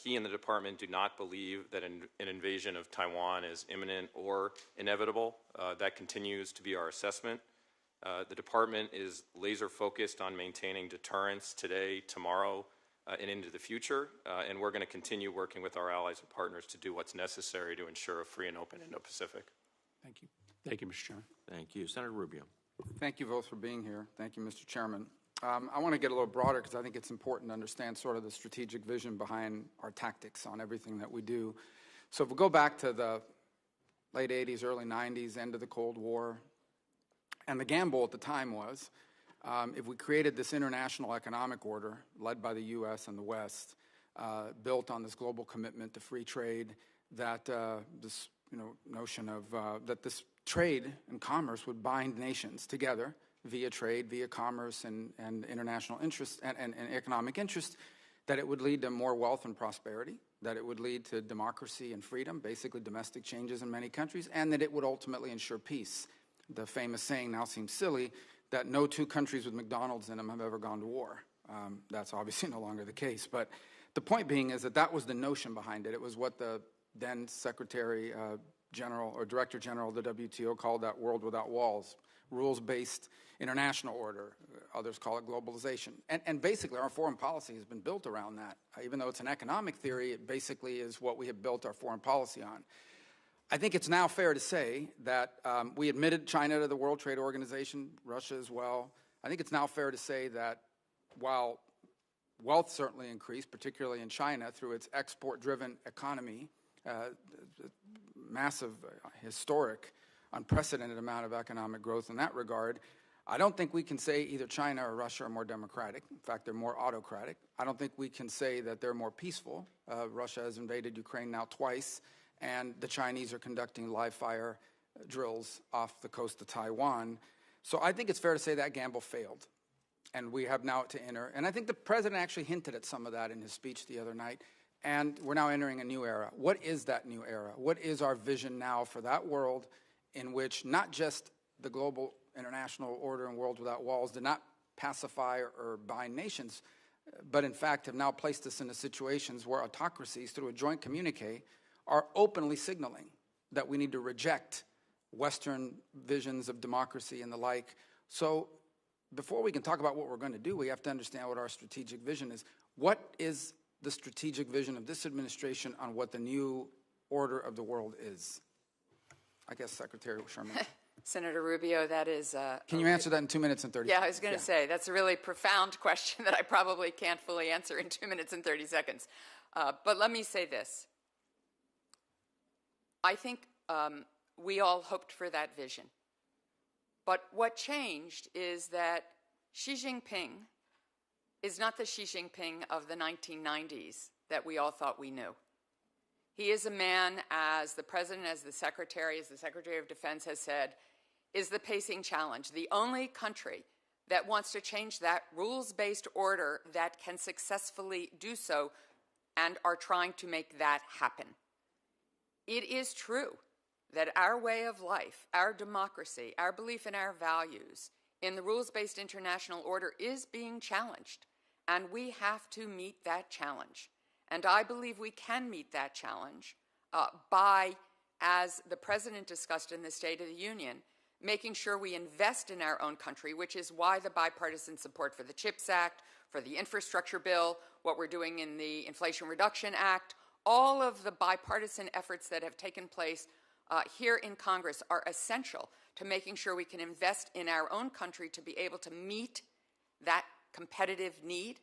he and the department do not believe that an invasion of Taiwan is imminent or inevitable. That continues to be our assessment. The department is laser focused on maintaining deterrence today, tomorrow, and into the future, and we're going to continue working with our allies and partners to do what's necessary to ensure a free and open Indo-Pacific. Thank you. Thank you, Mr. Chairman. Thank you. Senator Rubio. Thank you both for being here. Thank you, Mr. Chairman. I want to get a little broader because I think it's important to understand sort of the strategic vision behind our tactics on everything that we do. So if we go back to the late 80s, early 90s, end of the Cold War, and the gamble at the time was, if we created this international economic order led by the U.S. and the West, built on this global commitment to free trade, that this notion of that this trade and commerce would bind nations together via trade, via commerce, and international interest and economic interest, that it would lead to more wealth and prosperity, that it would lead to democracy and freedom, basically domestic changes in many countries, and that it would ultimately ensure peace. The famous saying now seems silly that no two countries with McDonald's in them have ever gone to war. That's obviously no longer the case. But the point being is that that was the notion behind it. It was what the then Secretary General or Director General of the WTO called that world without walls, rules-based international order. Others call it globalization. And basically our foreign policy has been built around that. Even though it's an economic theory, it basically is what we have built our foreign policy on. I think it's now fair to say that we admitted China to the World Trade Organization, Russia as well. I think it's now fair to say that while wealth certainly increased, particularly in China through its export-driven economy, massive, historic, unprecedented amount of economic growth in that regard, I don't think we can say either China or Russia are more democratic. In fact, they're more autocratic. I don't think we can say that they're more peaceful. Russia has invaded Ukraine now twice, and the Chinese are conducting live-fire drills off the coast of Taiwan. So I think it's fair to say that gamble failed, and we have now to enter. And I think the president actually hinted at some of that in his speech the other night, and we're now entering a new era. What is that new era? What is our vision now for that world in which not just the global international order and world without walls did not pacify or bind nations, but in fact have now placed us into situations where autocracies, through a joint communique, are openly signaling that we need to reject Western visions of democracy and the like. So before we can talk about what we're going to do, we have to understand what our strategic vision is. What is the strategic vision of this administration on what the new order of the world is? I guess Secretary Sherman. Senator Rubio, that is... Can you answer that in 2 minutes and 30 seconds? Yeah, I was going to say, that's a really profound question that I probably can't fully answer in 2 minutes and 30 seconds. But let me say this. I think we all hoped for that vision. But what changed is that Xi Jinping is not the Xi Jinping of the 1990s that we all thought we knew. He is a man, as the President, as the Secretary of Defense has said, is the pacing challenge. The only country that wants to change that rules-based order that can successfully do so and are trying to make that happen. It is true that our way of life, our democracy, our belief in our values, in the rules-based international order is being challenged, and we have to meet that challenge. And I believe we can meet that challenge by, as the President discussed in the State of the Union, making sure we invest in our own country, which is why the bipartisan support for the CHIPS Act, for the infrastructure bill, what we're doing in the Inflation Reduction Act, all of the bipartisan efforts that have taken place here in Congress are essential to making sure we can invest in our own country to be able to meet that competitive need.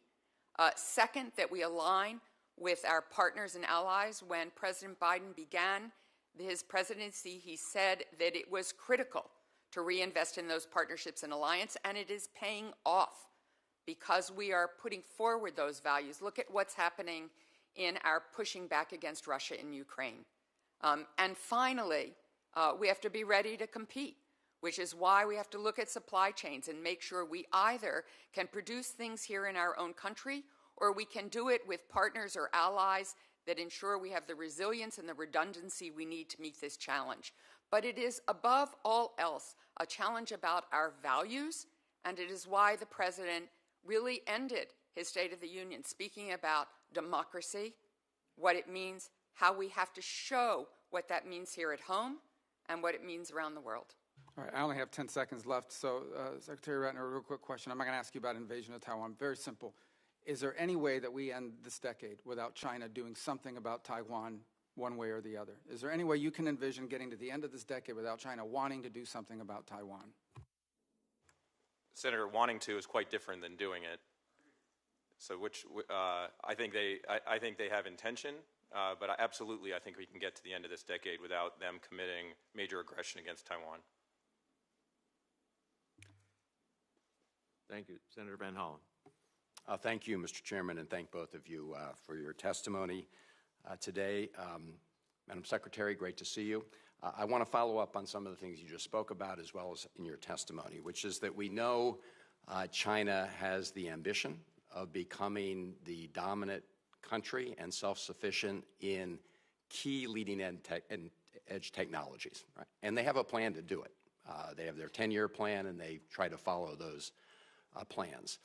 Second, that we align with our partners and allies. When President Biden began his presidency, he said that it was critical to reinvest in those partnerships and alliance, and it is paying off because we are putting forward those values. Look at what's happening in our pushing back against Russia in Ukraine. And finally, we have to be ready to compete, which is why we have to look at supply chains and make sure we either can produce things here in our own country or we can do it with partners or allies that ensure we have the resilience and the redundancy we need to meet this challenge. But it is, above all else, a challenge about our values, and it is why the President really ended his State of the Union speaking about democracy, what it means, how we have to show what that means here at home, and what it means around the world. All right, I only have 10 seconds left, so Secretary Ratner, a real quick question. I'm not going to ask you about invasion of Taiwan. Very simple. Is there any way that we end this decade without China doing something about Taiwan one way or the other? Is there any way you can envision getting to the end of this decade without China wanting to do something about Taiwan? Senator, wanting to is quite different than doing it. So, I think they have intention, but absolutely, I think we can get to the end of this decade without them committing major aggression against Taiwan. Thank you. Senator Van Hollen. Thank you, Mr. Chairman, and thank both of you for your testimony today. Madam Secretary, great to see you. I want to follow up on some of the things you just spoke about as well as in your testimony, which is that we know China has the ambition of becoming the dominant country and self-sufficient in key leading-edge technologies, right? And they have a plan to do it. They have their 10-year plan, and they try to follow those plans.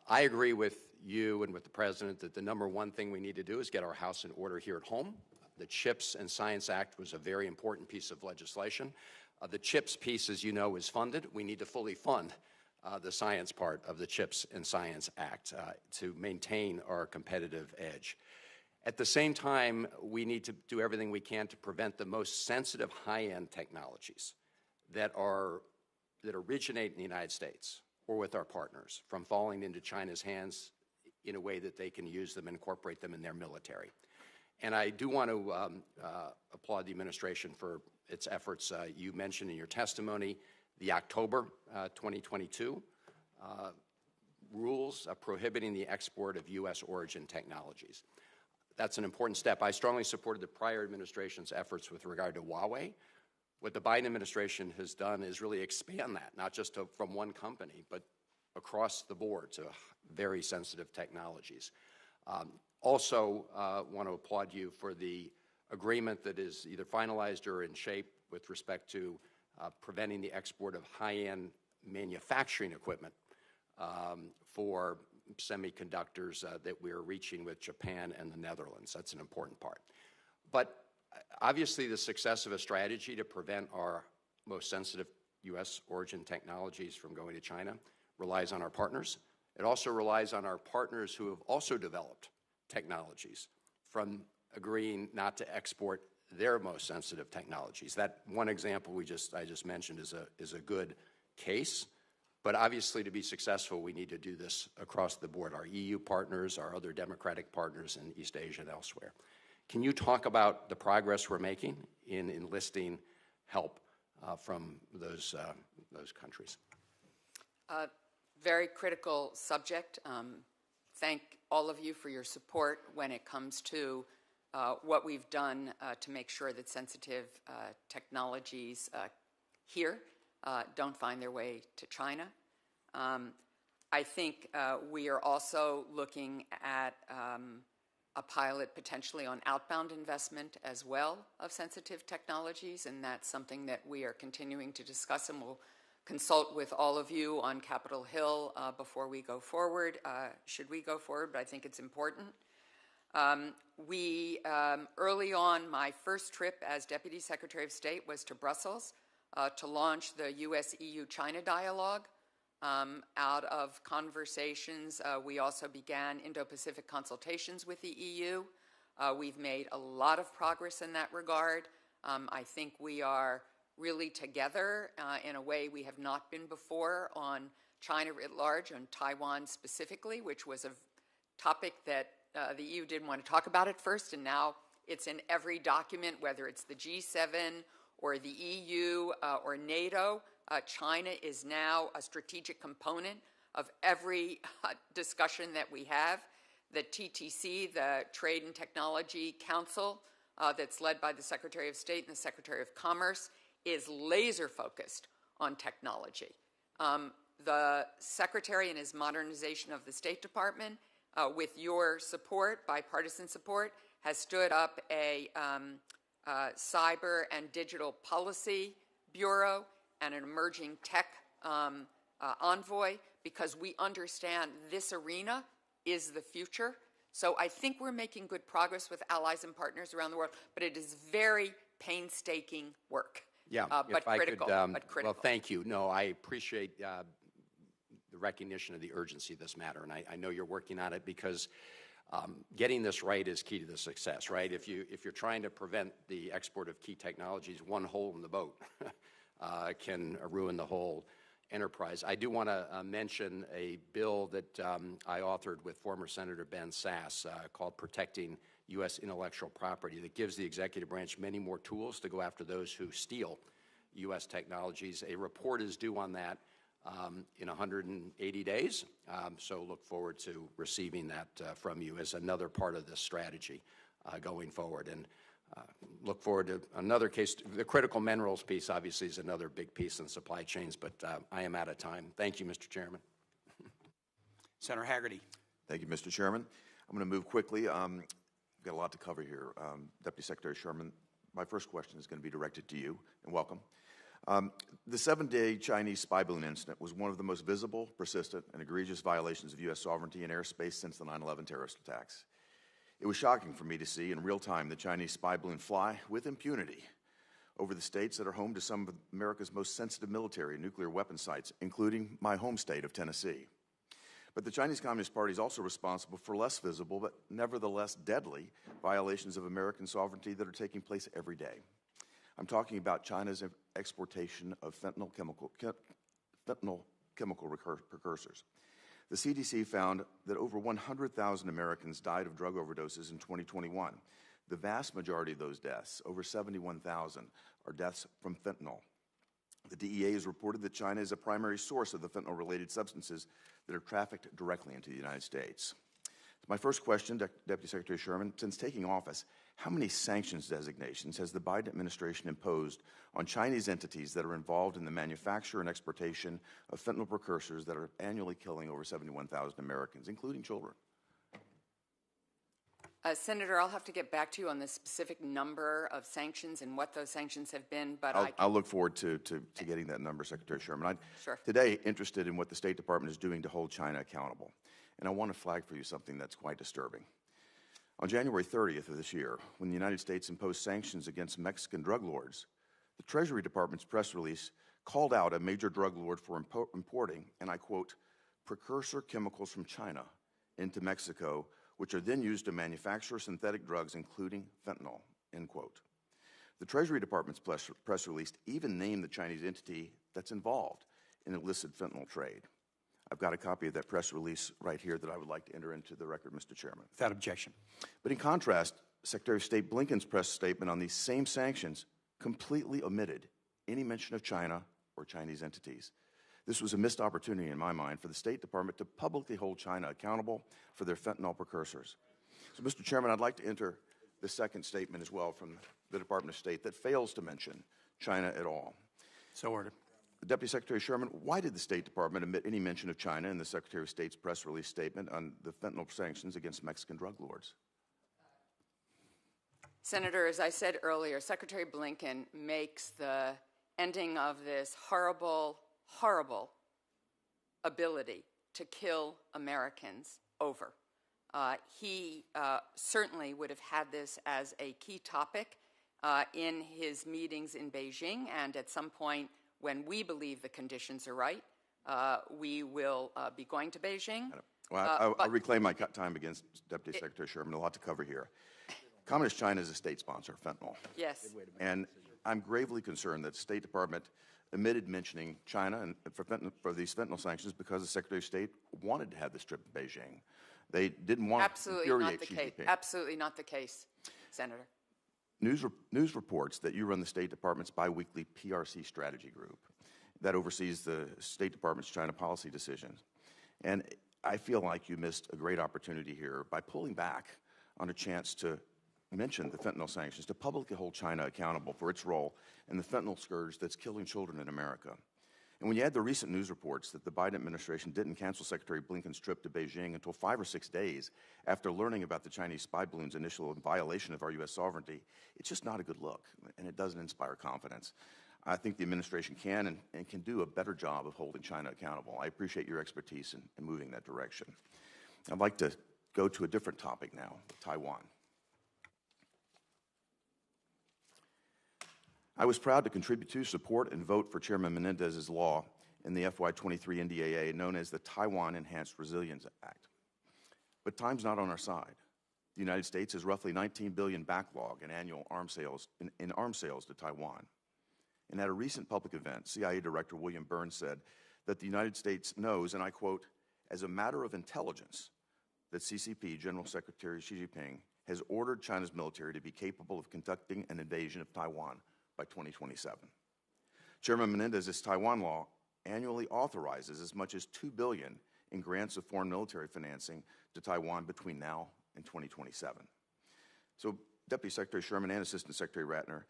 I agree with you and with the President that the number one thing we need to do is get our house in order here at home. The CHIPS and Science Act was a very important piece of legislation. The CHIPS piece, as you know, is funded. We need to fully fund the science part of the CHIPS and Science Act to maintain our competitive edge. At the same time, we need to do everything we can to prevent the most sensitive high-end technologies that originate in the United States or with our partners from falling into China's hands in a way that they can use them and incorporate them in their military. And I do want to applaud the administration for its efforts. You mentioned in your testimony the October 2022 rules prohibiting the export of U.S. origin technologies. That's an important step. I strongly supported the prior administration's efforts with regard to Huawei. What the Biden administration has done is really expand that, not just from one company, but across the board to very sensitive technologies. Also want to applaud you for the agreement that is either finalized or in shape with respect to preventing the export of high-end manufacturing equipment for semiconductors that we're reaching with Japan and the Netherlands. That's an important part. But obviously, the success of a strategy to prevent our most sensitive U.S. origin technologies from going to China relies on our partners. It also relies on our partners who have also developed technologies from agreeing not to export their most sensitive technologies. That one example I just mentioned is a good case. But obviously, to be successful, we need to do this across the board, our EU partners, our other democratic partners in East Asia and elsewhere. Can you talk about the progress we're making in enlisting help from those countries? Very critical subject. Thank all of you for your support when it comes to what we've done to make sure that sensitive technologies here don't find their way to China. I think we are also looking at a pilot potentially on outbound investment as well of sensitive technologies, and that's something that we are continuing to discuss, and we'll consult with all of you on Capitol Hill before we go forward, should we go forward, but I think it's important. Early on, my first trip as Deputy Secretary of State was to Brussels to launch the U.S.-EU China dialogue. Out of conversations, we also began Indo-Pacific consultations with the EU. We've made a lot of progress in that regard. I think we are really together in a way we have not been before on China writ large, on Taiwan specifically, which was a topic that the EU didn't want to talk about at first, and now it's in every document, whether it's the G7 or the EU or NATO. China is now a strategic component of every discussion that we have. The TTC, the Trade and Technology Council, that's led by the Secretary of State and the Secretary of Commerce, is laser focused on technology. The Secretary and his modernization of the State Department, with your support, bipartisan support, has stood up a cyber and digital policy bureau and an emerging tech envoy, because we understand this arena is the future. So I think we're making good progress with allies and partners around the world, but it is very painstaking work. Yeah, but critical. Well, thank you. No, I appreciate the recognition of the urgency of this matter, and I know you're working on it because getting this right is key to the success, right? If you're trying to prevent the export of key technologies, one hole in the boat can ruin the whole enterprise. I do want to mention a bill that I authored with former Senator Ben Sass called Protecting U.S. Intellectual Property, that gives the executive branch many more tools to go after those who steal U.S. technologies. A report is due on that in 180 days, so look forward to receiving that from you as another part of this strategy going forward. And look forward to another case. The critical minerals piece, obviously, is another big piece in supply chains, but I am out of time. Thank you, Mr. Chairman. Senator Hagerty. Thank you, Mr. Chairman. I'm going to move quickly. We've got a lot to cover here. Deputy Secretary Sherman, my first question is going to be directed to you, and welcome. The 7-day Chinese spy balloon incident was one of the most visible, persistent, and egregious violations of U.S. sovereignty in airspace since the 9/11 terrorist attacks. It was shocking for me to see in real time the Chinese spy balloon fly with impunity over the states that are home to some of America's most sensitive military and nuclear weapon sites, including my home state of Tennessee. But the Chinese Communist Party is also responsible for less visible but nevertheless deadly violations of American sovereignty that are taking place every day. I'm talking about China's exportation of fentanyl chemical precursors. The CDC found that over 100,000 Americans died of drug overdoses in 2021. The vast majority of those deaths, over 71,000, are deaths from fentanyl. The DEA has reported that China is a primary source of the fentanyl-related substances that are trafficked directly into the United States. So my first question, Deputy Secretary Sherman, since taking office, how many sanctions designations has the Biden administration imposed on Chinese entities that are involved in the manufacture and exportation of fentanyl precursors that are annually killing over 71,000 Americans, including children? Senator, I'll have to get back to you on the specific number of sanctions and what those sanctions have been, but I'll look forward to getting that number, Secretary Sherman. Sure. Today, interested in what the State Department is doing to hold China accountable. And I want to flag for you something that's quite disturbing. On January 30th of this year, when the United States imposed sanctions against Mexican drug lords, the Treasury Department's press release called out a major drug lord for importing, and I quote, precursor chemicals from China into Mexico, which are then used to manufacture synthetic drugs, including fentanyl, end quote. The Treasury Department's press release even named the Chinese entity that's involved in illicit fentanyl trade. I've got a copy of that press release right here that I would like to enter into the record, Mr. Chairman. Without objection. But in contrast, Secretary of State Blinken's press statement on these same sanctions completely omitted any mention of China or Chinese entities. This was a missed opportunity in my mind for the State Department to publicly hold China accountable for their fentanyl precursors. So, Mr. Chairman, I'd like to enter the second statement as well from the Department of State that fails to mention China at all. So ordered. Deputy Secretary Sherman, why did the State Department omit any mention of China in the Secretary of State's press release statement on the fentanyl sanctions against Mexican drug lords? Senator, as I said earlier, Secretary Blinken makes the ending of this horrible, horrible ability to kill Americans over. He certainly would have had this as a key topic in his meetings in Beijing, and at some point when we believe the conditions are right, we will be going to Beijing. Well, I'll reclaim my time against Deputy Secretary Sherman. A lot to cover here. Communist China is a state sponsor of fentanyl. Yes. And I'm gravely concerned that the State Department omitted mentioning China and for these fentanyl sanctions because the Secretary of State wanted to have this trip to Beijing. They didn't want to infuriate Xi Jinping. Absolutely not the case, Senator. News reports that you run the State Department's biweekly PRC strategy group that oversees the State Department's China policy decisions. And I feel like you missed a great opportunity here by pulling back on a chance to mention the fentanyl sanctions, to publicly hold China accountable for its role in the fentanyl scourge that's killing children in America. And when you add the recent news reports that the Biden administration didn't cancel Secretary Blinken's trip to Beijing until 5 or 6 days after learning about the Chinese spy balloon's initial violation of our U.S. sovereignty, it's just not a good look, and it doesn't inspire confidence. I think the administration can and can do a better job of holding China accountable. I appreciate your expertise in moving that direction. I'd like to go to a different topic now, Taiwan. I was proud to contribute to, support, and vote for Chairman Menendez's law in the FY23 NDAA known as the Taiwan Enhanced Resilience Act. But time's not on our side. The United States has roughly $19 billion backlog in annual arms sales to Taiwan. And at a recent public event, CIA Director William Burns said that the United States knows, and I quote, as a matter of intelligence, that CCP General Secretary Xi Jinping has ordered China's military to be capable of conducting an invasion of Taiwan by 2027. Chairman Menendez's Taiwan law annually authorizes as much as $2 billion in grants of foreign military financing to Taiwan between now and 2027. So, Deputy Secretary Sherman and Assistant Secretary Ratner,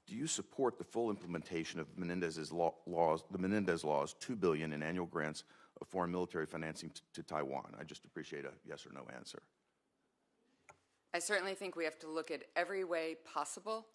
do you support the full implementation of Menendez's laws, the Menendez laws, $2 billion in annual grants of foreign military financing to Taiwan? I just appreciate a yes or no answer. I certainly think we have to look at every way possible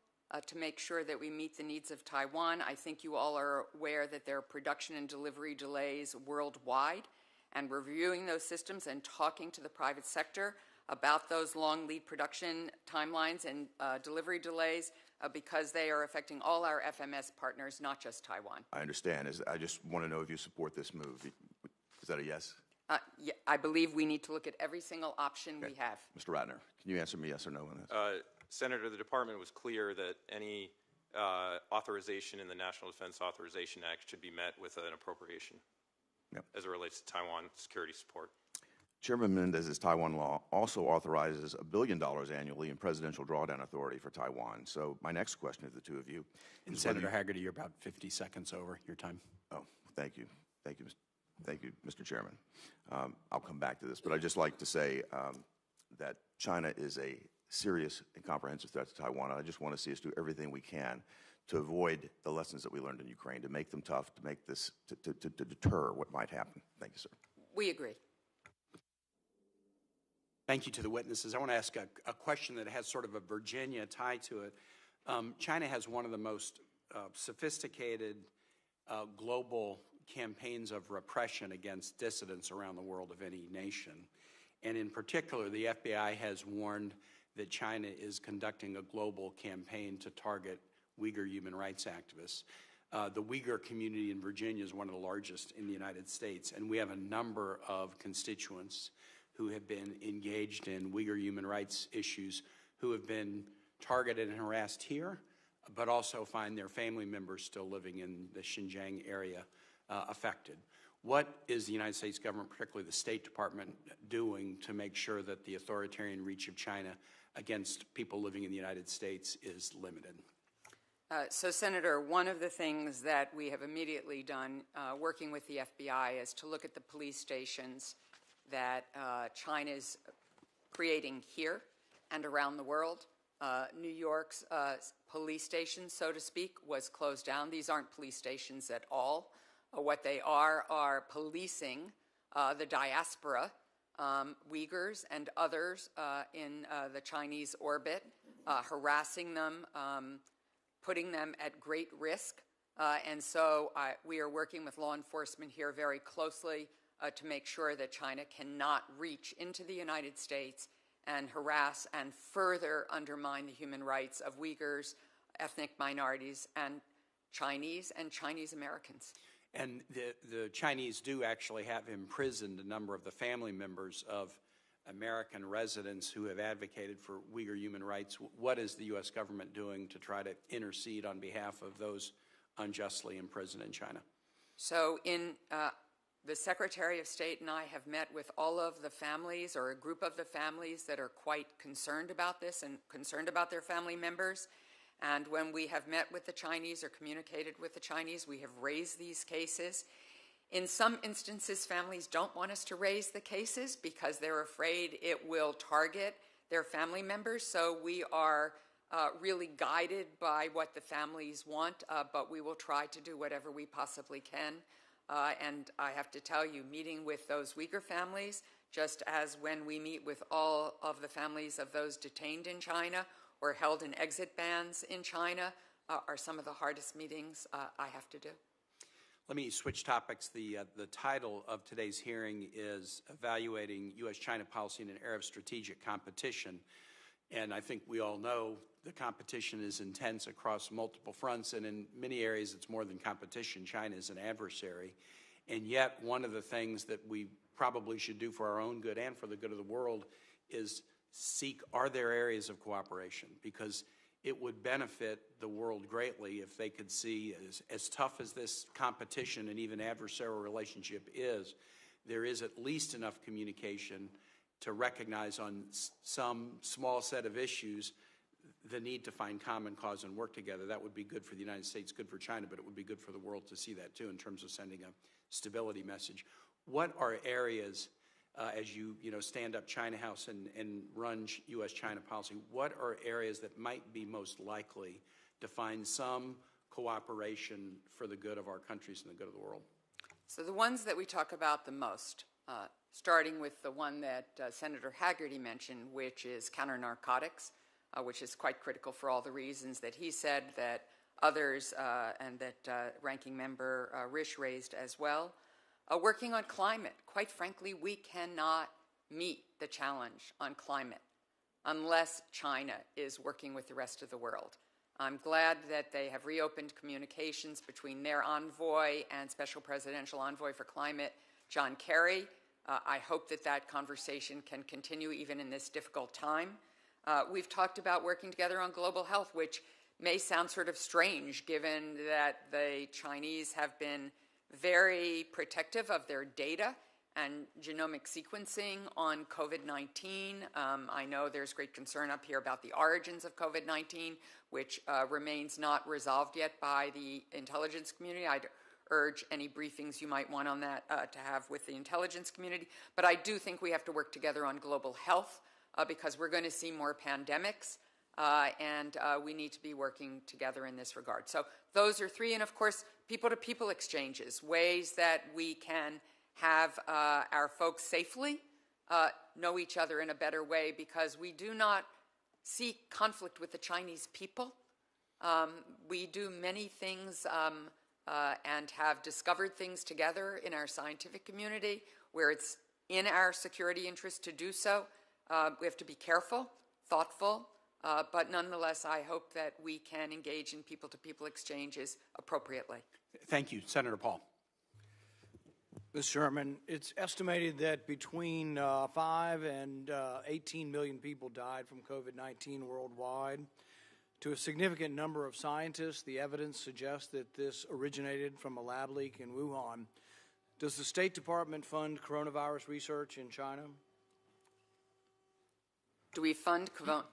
to make sure that we meet the needs of Taiwan. I think you all are aware that there are production and delivery delays worldwide, and reviewing those systems and talking to the private sector about those long lead production timelines and delivery delays because they are affecting all our FMS partners, not just Taiwan. I understand. I just want to know if you support this move. Is that a yes? Yeah, I believe we need to look at every single option we have. Mr. Ratner, can you answer me yes or no on this? Senator, the Department was clear that any authorization in the National Defense Authorization Act should be met with an appropriation as it relates to Taiwan security support. Chairman Menendez's Taiwan law also authorizes $1 billion annually in presidential drawdown authority for Taiwan. So my next question to the two of you is Senator Hagerty, you're about 50 seconds over your time. Oh, thank you. Thank you, Mr. Chairman. I'll come back to this, but I'd just like to say that China is a serious and comprehensive threat to Taiwan. And I just want to see us do everything we can to avoid the lessons that we learned in Ukraine, to make them tough, to make this, to deter what might happen. Thank you, sir. We agree. Thank you to the witnesses. I want to ask a question that has sort of a Virginia tie to it. China has one of the most sophisticated global campaigns of repression against dissidents around the world of any nation. And in particular, the FBI has warned that China is conducting a global campaign to target Uyghur human rights activists. The Uyghur community in Virginia is one of the largest in the United States, and we have a number of constituents who have been engaged in Uyghur human rights issues who have been targeted and harassed here, but also find their family members still living in the Xinjiang area affected. What is the United States government, particularly the State Department, doing to make sure that the authoritarian reach of China against people living in the United States is limited? So, Senator, one of the things that we have immediately done working with the FBI is to look at the police stations that China is creating here and around the world. New York's police station, so to speak, was closed down. These aren't police stations at all. What they are policing the diaspora, Uyghurs and others in the Chinese orbit harassing them, putting them at great risk. And so we are working with law enforcement here very closely to make sure that China cannot reach into the United States and harass and further undermine the human rights of Uyghurs, ethnic minorities, and Chinese Americans. And the Chinese do actually have imprisoned a number of the family members of American residents who have advocated for Uyghur human rights. What is the U.S. government doing to try to intercede on behalf of those unjustly imprisoned in China? So the Secretary of State and I have met with all of the families, or a group of the families, that are quite concerned about this and concerned about their family members. And when we have met with the Chinese or communicated with the Chinese, we have raised these cases. In some instances, families don't want us to raise the cases because they're afraid it will target their family members. So we are really guided by what the families want, but we will try to do whatever we possibly can. And I have to tell you, meeting with those Uyghur families, just as when we meet with all of the families of those detained in China or held in exit bans in China, are some of the hardest meetings I have to do. Let me switch topics. The title of today's hearing is Evaluating U.S. China Policy in an Era of Strategic Competition. And I think we all know the competition is intense across multiple fronts, and in many areas it's more than competition. China is an adversary. And yet one of the things that we probably should do for our own good and for the good of the world is seek, are there areas of cooperation? Because it would benefit the world greatly if they could see, as tough as this competition and even adversarial relationship is, there is at least enough communication to recognize on some small set of issues the need to find common cause and work together. That would be good for the United States, good for China, but it would be good for the world to see that too in terms of sending a stability message. What are areas, as you stand up China House and run U.S. China policy, what are areas that might be most likely to find some cooperation for the good of our countries and the good of the world? So the ones that we talk about the most, starting with the one that Senator Hagerty mentioned, which is counter-narcotics, which is quite critical for all the reasons that he said, that others and that Ranking Member Risch raised as well. Working on climate. Quite frankly, we cannot meet the challenge on climate unless China is working with the rest of the world. I'm glad that they have reopened communications between their envoy and Special Presidential Envoy for Climate, John Kerry. I hope that that conversation can continue even in this difficult time. We've talked about working together on global health, which may sound sort of strange given that the Chinese have been very protective of their data and genomic sequencing on COVID-19. I know there's great concern up here about the origins of COVID-19, which remains not resolved yet by the intelligence community. I'd urge any briefings you might want on that to have with the intelligence community. But I do think we have to work together on global health because we're going to see more pandemics, and we need to be working together in this regard. So those are three, and of course, people-to-people exchanges, ways that we can have our folks safely know each other in a better way, because we do not seek conflict with the Chinese people. We do many things and have discovered things together in our scientific community where it's in our security interest to do so. We have to be careful, thoughtful, but nonetheless, I hope that we can engage in people-to-people exchanges appropriately. Thank you. Senator Paul. Ms. Sherman, it's estimated that between 5 and 18 million people died from COVID-19 worldwide. To a significant number of scientists, the evidence suggests that this originated from a lab leak in Wuhan. Does the State Department fund coronavirus research in China? Do we fund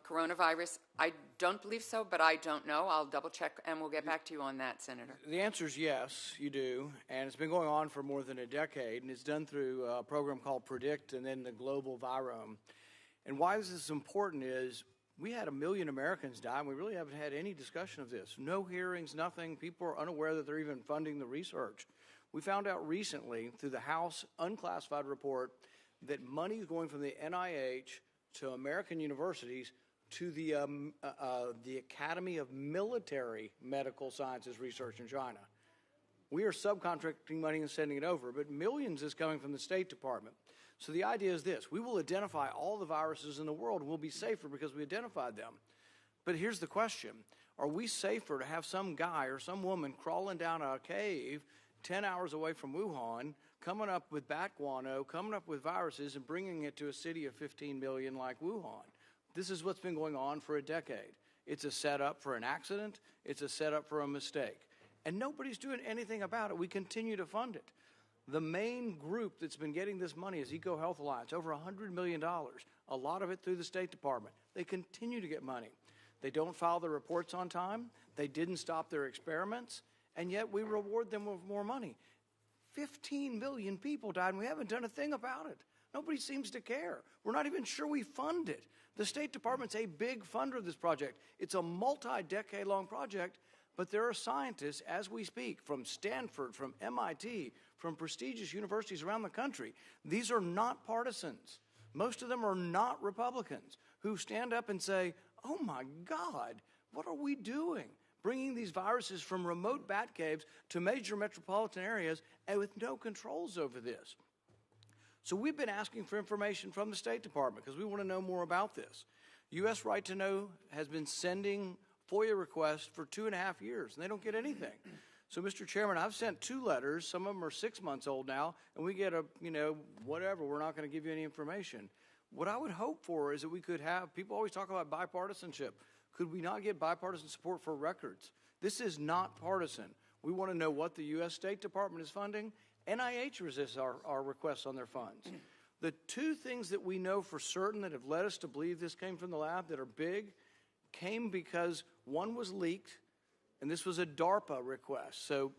coronavirus? I don't believe so, but I don't know. I'll double check and we'll get back to you on that, Senator. The answer is yes, you do. And it's been going on for more than a decade, and it's done through a program called PREDICT and then the Global Virome. And why this is important is we had 1 million Americans die, and we really haven't had any discussion of this. No hearings, nothing. People are unaware that they're even funding the research. We found out recently through the House unclassified report that money is going from the NIH to American universities to the Academy of Military Medical Sciences Research in China. We are subcontracting money and sending it over, but millions is coming from the State Department. So the idea is this: we will identify all the viruses in the world, and we'll be safer because we identified them. But here's the question: are we safer to have some guy or some woman crawling down a cave 10 hours away from Wuhan, coming up with bat guano, coming up with viruses, and bringing it to a city of 15 million like Wuhan? This is what's been going on for a decade. It's a setup for an accident. It's a setup for a mistake. And nobody's doing anything about it. We continue to fund it. The main group that's been getting this money is EcoHealth Alliance, over $100 million, a lot of it through the State Department. They continue to get money. They don't file their reports on time. They didn't stop their experiments, and yet we reward them with more money. 15 million people died, and we haven't done a thing about it. Nobody seems to care. We're not even sure we fund it. The State Department's a big funder of this project. It's a multi-decade-long project, but there are scientists, as we speak, from Stanford, from MIT, from prestigious universities around the country. These are not partisans. Most of them are not Republicans who stand up and say, oh my God, what are we doing? Bringing these viruses from remote bat caves to major metropolitan areas and with no controls over this. So we've been asking for information from the State Department because we want to know more about this. U.S. Right to Know has been sending FOIA requests for 2.5 years, and they don't get anything. So, Mr. Chairman, I've sent 2 letters. Some of them are 6 months old now, and we get a, whatever, we're not going to give you any information. What I would hope for is that we could have, people always talk about bipartisanship. Could we not get bipartisan support for records? This is not partisan. We want to know what the U.S. State Department is funding. NIH resists our requests on their funds. The 2 things that we know for certain that have led us to believe this came from the lab that are big came because one was leaked, and this was a DARPA request. So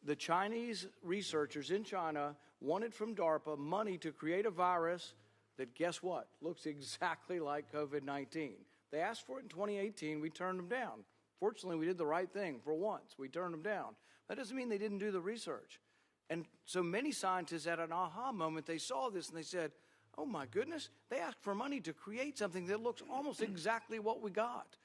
the Chinese researchers in China wanted from DARPA money to create a virus that, guess what, looks exactly like COVID-19. They asked for it in 2018. We turned them down. Fortunately, we did the right thing for once. We turned them down. That doesn't mean they didn't do the research. And so many scientists had an aha moment. They saw this and they said, oh my goodness, they asked for money to create something that looks almost exactly what we got.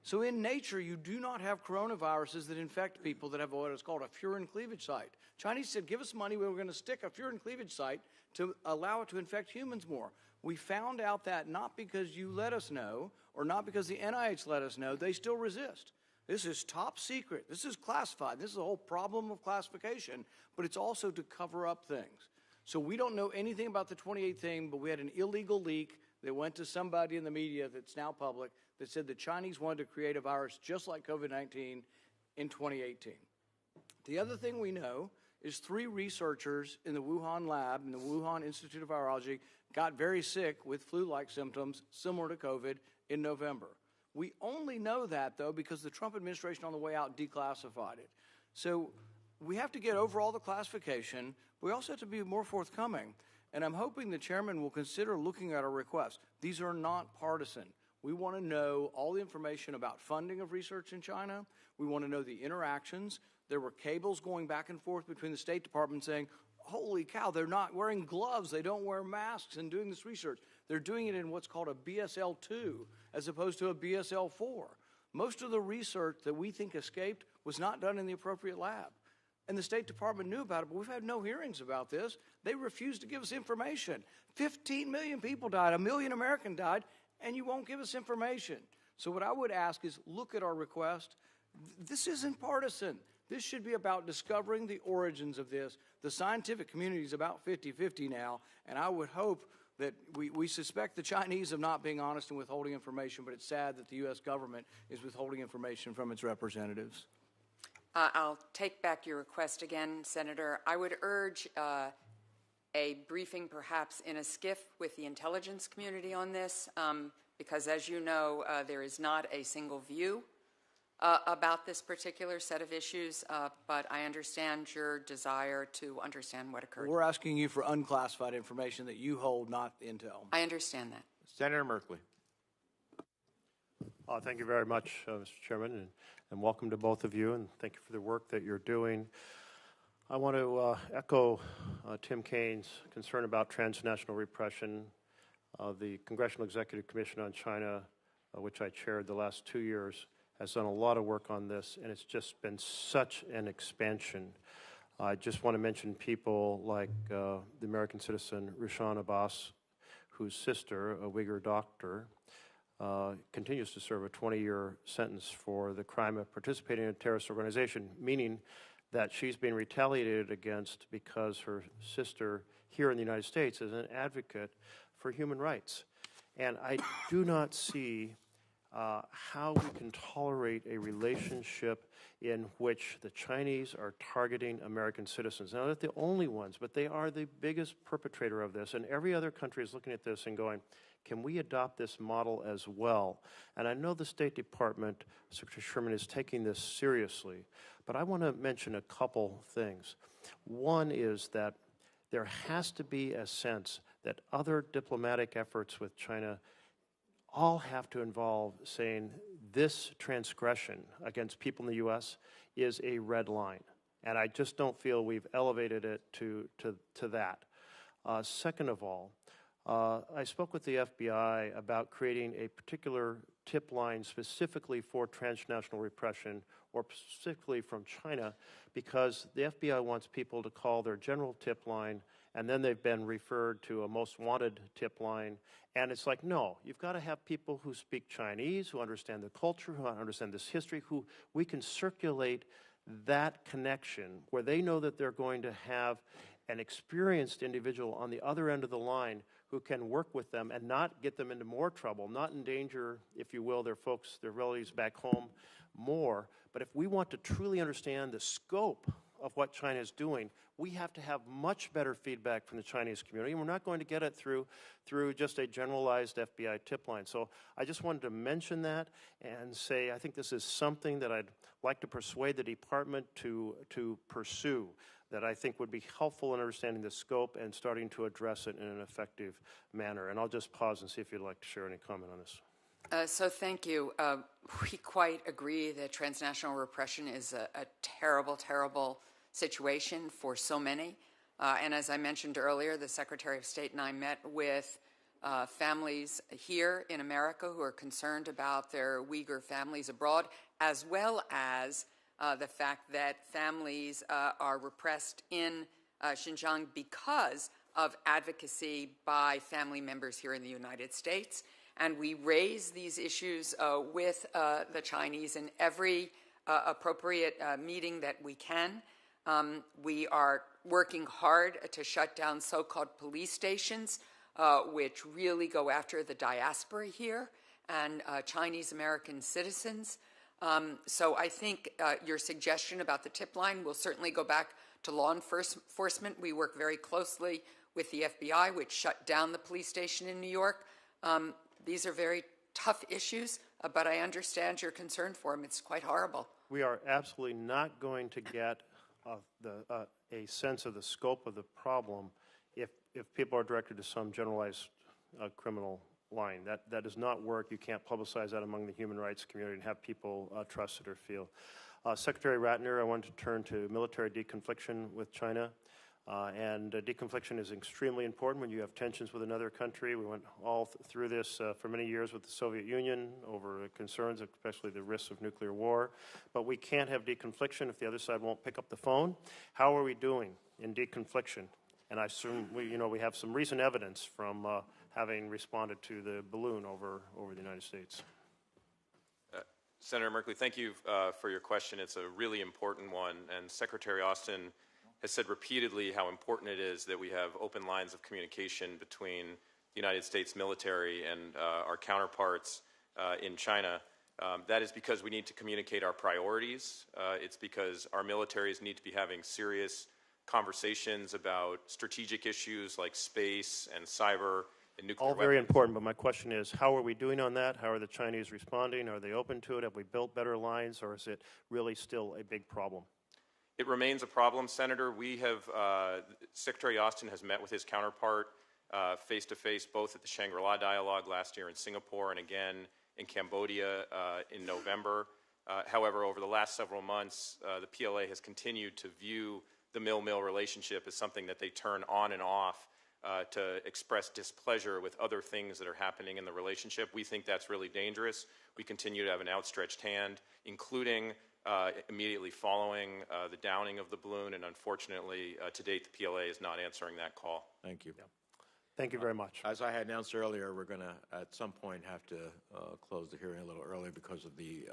So in nature, you do not have coronaviruses that infect people that have what is called a furin cleavage site. Chinese said, give us money, we were going to stick a furin cleavage site to allow it to infect humans more. We found out that not because you let us know, or not because the NIH let us know, they still resist. This is top secret. This is classified. This is the whole problem of classification, but it's also to cover up things. So we don't know anything about the 28th thing, but we had an illegal leak that went to somebody in the media that's now public that said the Chinese wanted to create a virus just like COVID-19 in 2018. The other thing we know is 3 researchers in the Wuhan lab, in the Wuhan Institute of Virology, got very sick with flu-like symptoms similar to COVID in November. We only know that, though, because the Trump administration on the way out declassified it. So we have to get over all the classification. We also have to be more forthcoming. And I'm hoping the chairman will consider looking at our requests. These are not partisan. We want to know all the information about funding of research in China. We want to know the interactions. There were cables going back and forth between the State Department saying, holy cow, they're not wearing gloves, they don't wear masks and doing this research. They're doing it in what's called a BSL-2 as opposed to a BSL-4. Most of the research that we think escaped was not done in the appropriate lab. And the State Department knew about it, but we've had no hearings about this. They refused to give us information. 15 million people died, 1 million Americans died, and you won't give us information. So what I would ask is look at our request. This isn't partisan. This should be about discovering the origins of this. The scientific community is about 50-50 now, and I would hope that we suspect the Chinese of not being honest and withholding information, but it's sad that the U.S. government is withholding information from its representatives. I'll take back your request again, Senator. I would urge a briefing perhaps in a skiff with the intelligence community on this, because as you know, there is not a single view about this particular set of issues, but I understand your desire to understand what occurred. We're asking you for unclassified information that you hold, not intel. I understand that. Senator Merkley. Thank you very much, Mr. Chairman, and welcome to both of you, and thank you for the work that you're doing. I want to echo Tim Kaine's concern about transnational repression. The Congressional Executive Commission on China which I chaired the last 2 years, has done a lot of work on this, and it's just been such an expansion. I just want to mention people like the American citizen Rushan Abbas, whose sister, a Uyghur doctor, continues to serve a 20-year sentence for the crime of participating in a terrorist organization, meaning that she's being retaliated against because her sister here in the United States is an advocate for human rights. And I do not see how we can tolerate a relationship in which the Chinese are targeting American citizens. Now, they're not the only ones, but they are the biggest perpetrator of this, and every other country is looking at this and going, can we adopt this model as well? And I know the State Department, Secretary Sherman, is taking this seriously, but I want to mention a couple things. One is that there has to be a sense that other diplomatic efforts with China all have to involve saying this transgression against people in the U.S. is a red line. And I just don't feel we've elevated it to that. Second of all, I spoke with the FBI about creating a particular tip line specifically for transnational repression, or specifically from China, because the FBI wants people to call their general tip line, and then they've been referred to a most wanted tip line. And it's like, no, you've got to have people who speak Chinese, who understand the culture, who understand this history, who we can circulate that connection where they know that they're going to have an experienced individual on the other end of the line who can work with them and not get them into more trouble, not endanger, if you will, their folks, their relatives back home more. But if we want to truly understand the scope of what China is doing, we have to have much better feedback from the Chinese community, and we're not going to get it through just a generalized FBI tip line. So I just wanted to mention that and say I think this is something that I'd like to persuade the department to pursue, that I think would be helpful in understanding the scope and starting to address it in an effective manner. And I'll just pause and see if you'd like to share any comment on this. So thank you. We quite agree that transnational repression is a terrible, terrible situation for so many. And as I mentioned earlier, the Secretary of State and I met with families here in America who are concerned about their Uyghur families abroad, as well as the fact that families are repressed in Xinjiang because of advocacy by family members here in the United States. And we raise these issues with the Chinese in every appropriate meeting that we can. We are working hard to shut down so-called police stations, which really go after the diaspora here and Chinese-American citizens. So I think your suggestion about the tip line will certainly go back to law enforcement. We work very closely with the FBI, which shut down the police station in New York. These are very tough issues, but I understand your concern for them. It's quite horrible. We are absolutely not going to get a sense of the scope of the problem if people are directed to some generalized criminal line. That does not work. You can't publicize that among the human rights community and have people trust it or feel. Secretary Ratner, I wanted to turn to military deconfliction with China. And deconfliction is extremely important when you have tensions with another country. We went all through this for many years with the Soviet Union over concerns, especially the risks of nuclear war. But we can't have deconfliction if the other side won't pick up the phone. How are we doing in deconfliction? And I assume we have some recent evidence from having responded to the balloon over the United States. Senator Merkley, thank you for your question. It's a really important one, and Secretary Austin has said repeatedly how important it is that we have open lines of communication between the United States military and our counterparts in China. That is because we need to communicate our priorities. It's because our militaries need to be having serious conversations about strategic issues like space and cyber and nuclear weapons. All very important, but my question is, how are we doing on that? How are the Chinese responding? Are they open to it? Have we built better lines, or is it really still a big problem? It remains a problem, Senator. We have, Secretary Austin has met with his counterpart face-to-face, both at the Shangri-La Dialogue last year in Singapore and again in Cambodia in November. However, over the last several months, the PLA has continued to view the mill-mill relationship as something that they turn on and off to express displeasure with other things that are happening in the relationship. We think that's really dangerous. We continue to have an outstretched hand, including immediately following the downing of the balloon, and unfortunately, to date, the PLA is not answering that call. Thank you. Thank you very much. As I had announced earlier, we're going to, at some point, have to close the hearing a little early because of the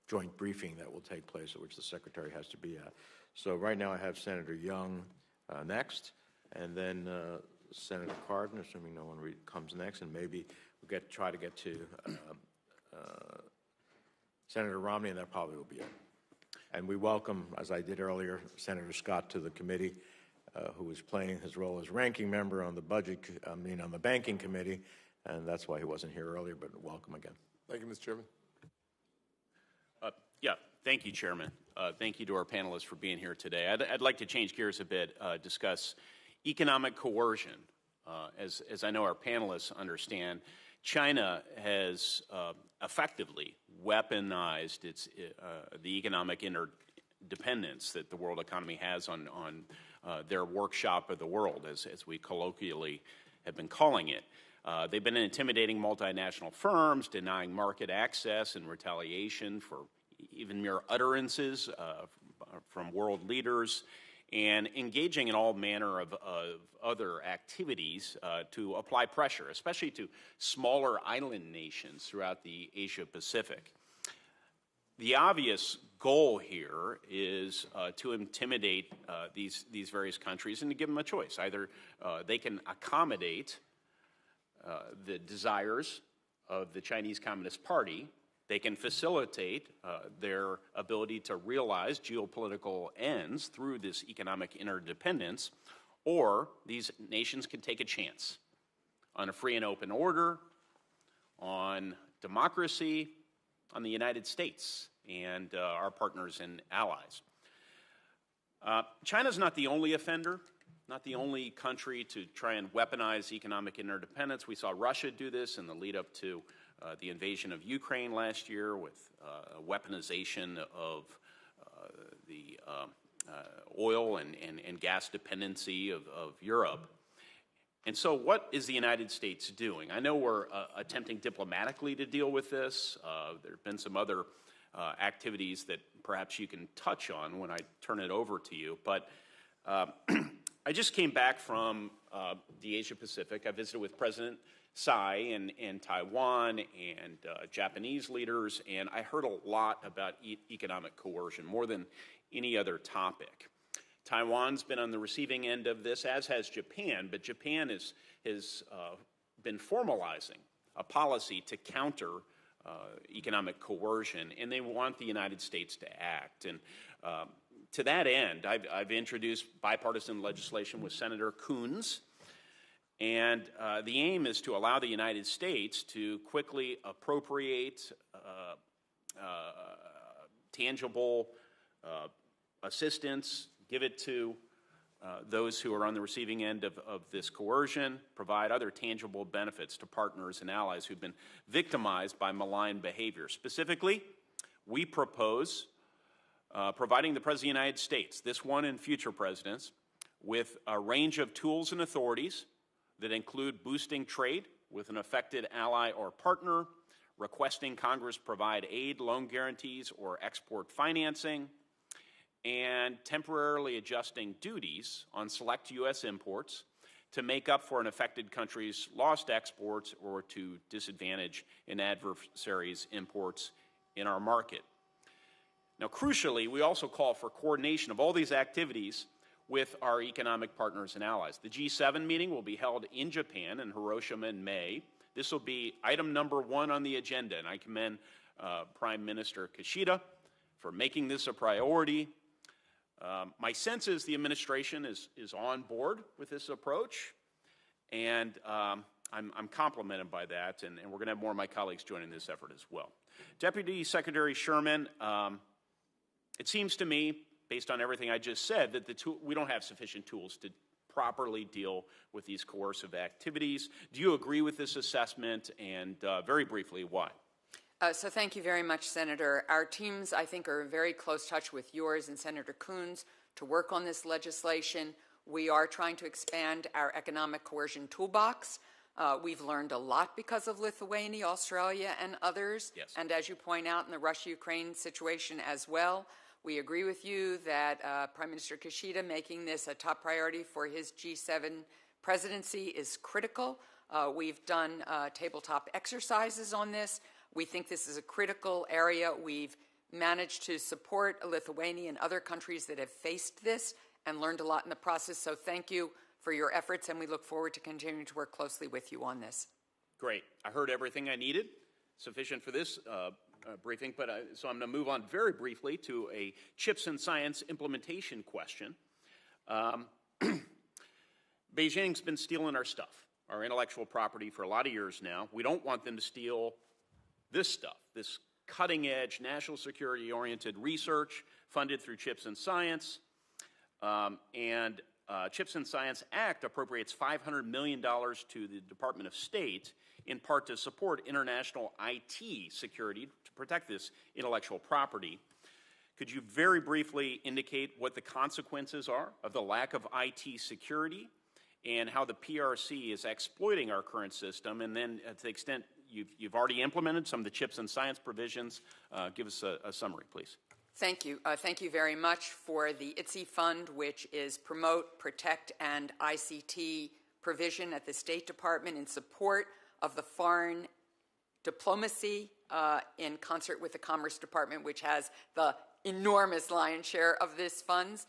joint briefing that will take place, at which the Secretary has to be at. So right now I have Senator Young next, and then Senator Cardin, assuming no one comes next, and maybe we'll try to get to Senator Romney, and that probably will be it. And we welcome, as I did earlier, Senator Scott to the committee, who is playing his role as ranking member on the on the Banking Committee, and that's why he wasn't here earlier, but welcome again. Thank you, Mr. Chairman. Yeah, thank you, Chairman. Thank you to our panelists for being here today. I'd like to change gears a bit, discuss economic coercion. As I know our panelists understand, China has effectively weaponized the economic interdependence that the world economy has on their workshop of the world, as we colloquially have been calling it. They've been intimidating multinational firms, denying market access in retaliation for even mere utterances from world leaders, and engaging in all manner of other activities to apply pressure, especially to smaller island nations throughout the Asia-Pacific. The obvious goal here is to intimidate these various countries and to give them a choice. Either they can accommodate the desires of the Chinese Communist Party, they can facilitate their ability to realize geopolitical ends through this economic interdependence, or these nations can take a chance on a free and open order, on democracy, on the United States and our partners and allies. China's not the only offender, not the only country to try and weaponize economic interdependence. We saw Russia do this in the lead up to the invasion of Ukraine last year with weaponization of the oil and gas dependency of Europe. And so what is the United States doing? I know we're attempting diplomatically to deal with this. There have been some other activities that perhaps you can touch on when I turn it over to you. But I just came back from the Asia-Pacific. I visited with President Tsai in Taiwan and Japanese leaders, and I heard a lot about economic coercion, more than any other topic. Taiwan's been on the receiving end of this, as has Japan, but Japan has been formalizing a policy to counter economic coercion, and they want the United States to act. And to that end, I've introduced bipartisan legislation with Senator Coons, and the aim is to allow the United States to quickly appropriate tangible assistance, give it to those who are on the receiving end of this coercion, provide other tangible benefits to partners and allies who've been victimized by malign behavior. Specifically, we propose providing the President of the United States, this one and future presidents, with a range of tools and authorities that include boosting trade with an affected ally or partner, requesting Congress provide aid, loan guarantees, or export financing, and temporarily adjusting duties on select U.S. imports to make up for an affected country's lost exports or to disadvantage an adversary's imports in our market. Now, crucially, we also call for coordination of all these activities with our economic partners and allies. The G7 meeting will be held in Japan, in Hiroshima, in May. This will be item number 1 on the agenda, and I commend Prime Minister Kishida for making this a priority. My sense is the administration is on board with this approach, and I'm complimented by that, and we're going to have more of my colleagues joining this effort as well. Deputy Secretary Sherman, it seems to me, based on everything I just said, that we don't have sufficient tools to properly deal with these coercive activities. Do you agree with this assessment, and very briefly, why? So thank you very much, Senator. Our teams, I think, are in very close touch with yours and Senator Coons to work on this legislation. We are trying to expand our economic coercion toolbox. We've learned a lot because of Lithuania, Australia, and others. Yes. And as you point out in the Russia-Ukraine situation as well, we agree with you that Prime Minister Kishida making this a top priority for his G7 presidency is critical. We've done tabletop exercises on this. We think this is a critical area. We've managed to support Lithuania and other countries that have faced this and learned a lot in the process. So thank you for your efforts, and we look forward to continuing to work closely with you on this. Great. I heard everything I needed, sufficient for this briefing, but so I'm going to move on very briefly to a chips and science implementation question. Beijing's been stealing our stuff, our intellectual property, for a lot of years now. We don't want them to steal this stuff, this cutting-edge, national security-oriented research funded through Chips and Science. Chips and Science Act appropriates $500 million to the Department of State, in part to support international IT security to protect this intellectual property. Could you very briefly indicate what the consequences are of the lack of IT security and how the PRC is exploiting our current system? And then, to the extent you've already implemented some of the Chips and Science provisions, give us a summary, please. Thank you. Thank you very much for the ITSE Fund, which is Promote, Protect, and ICT provision at the State Department in support of the foreign diplomacy in concert with the Commerce Department, which has the enormous lion's share of this funds.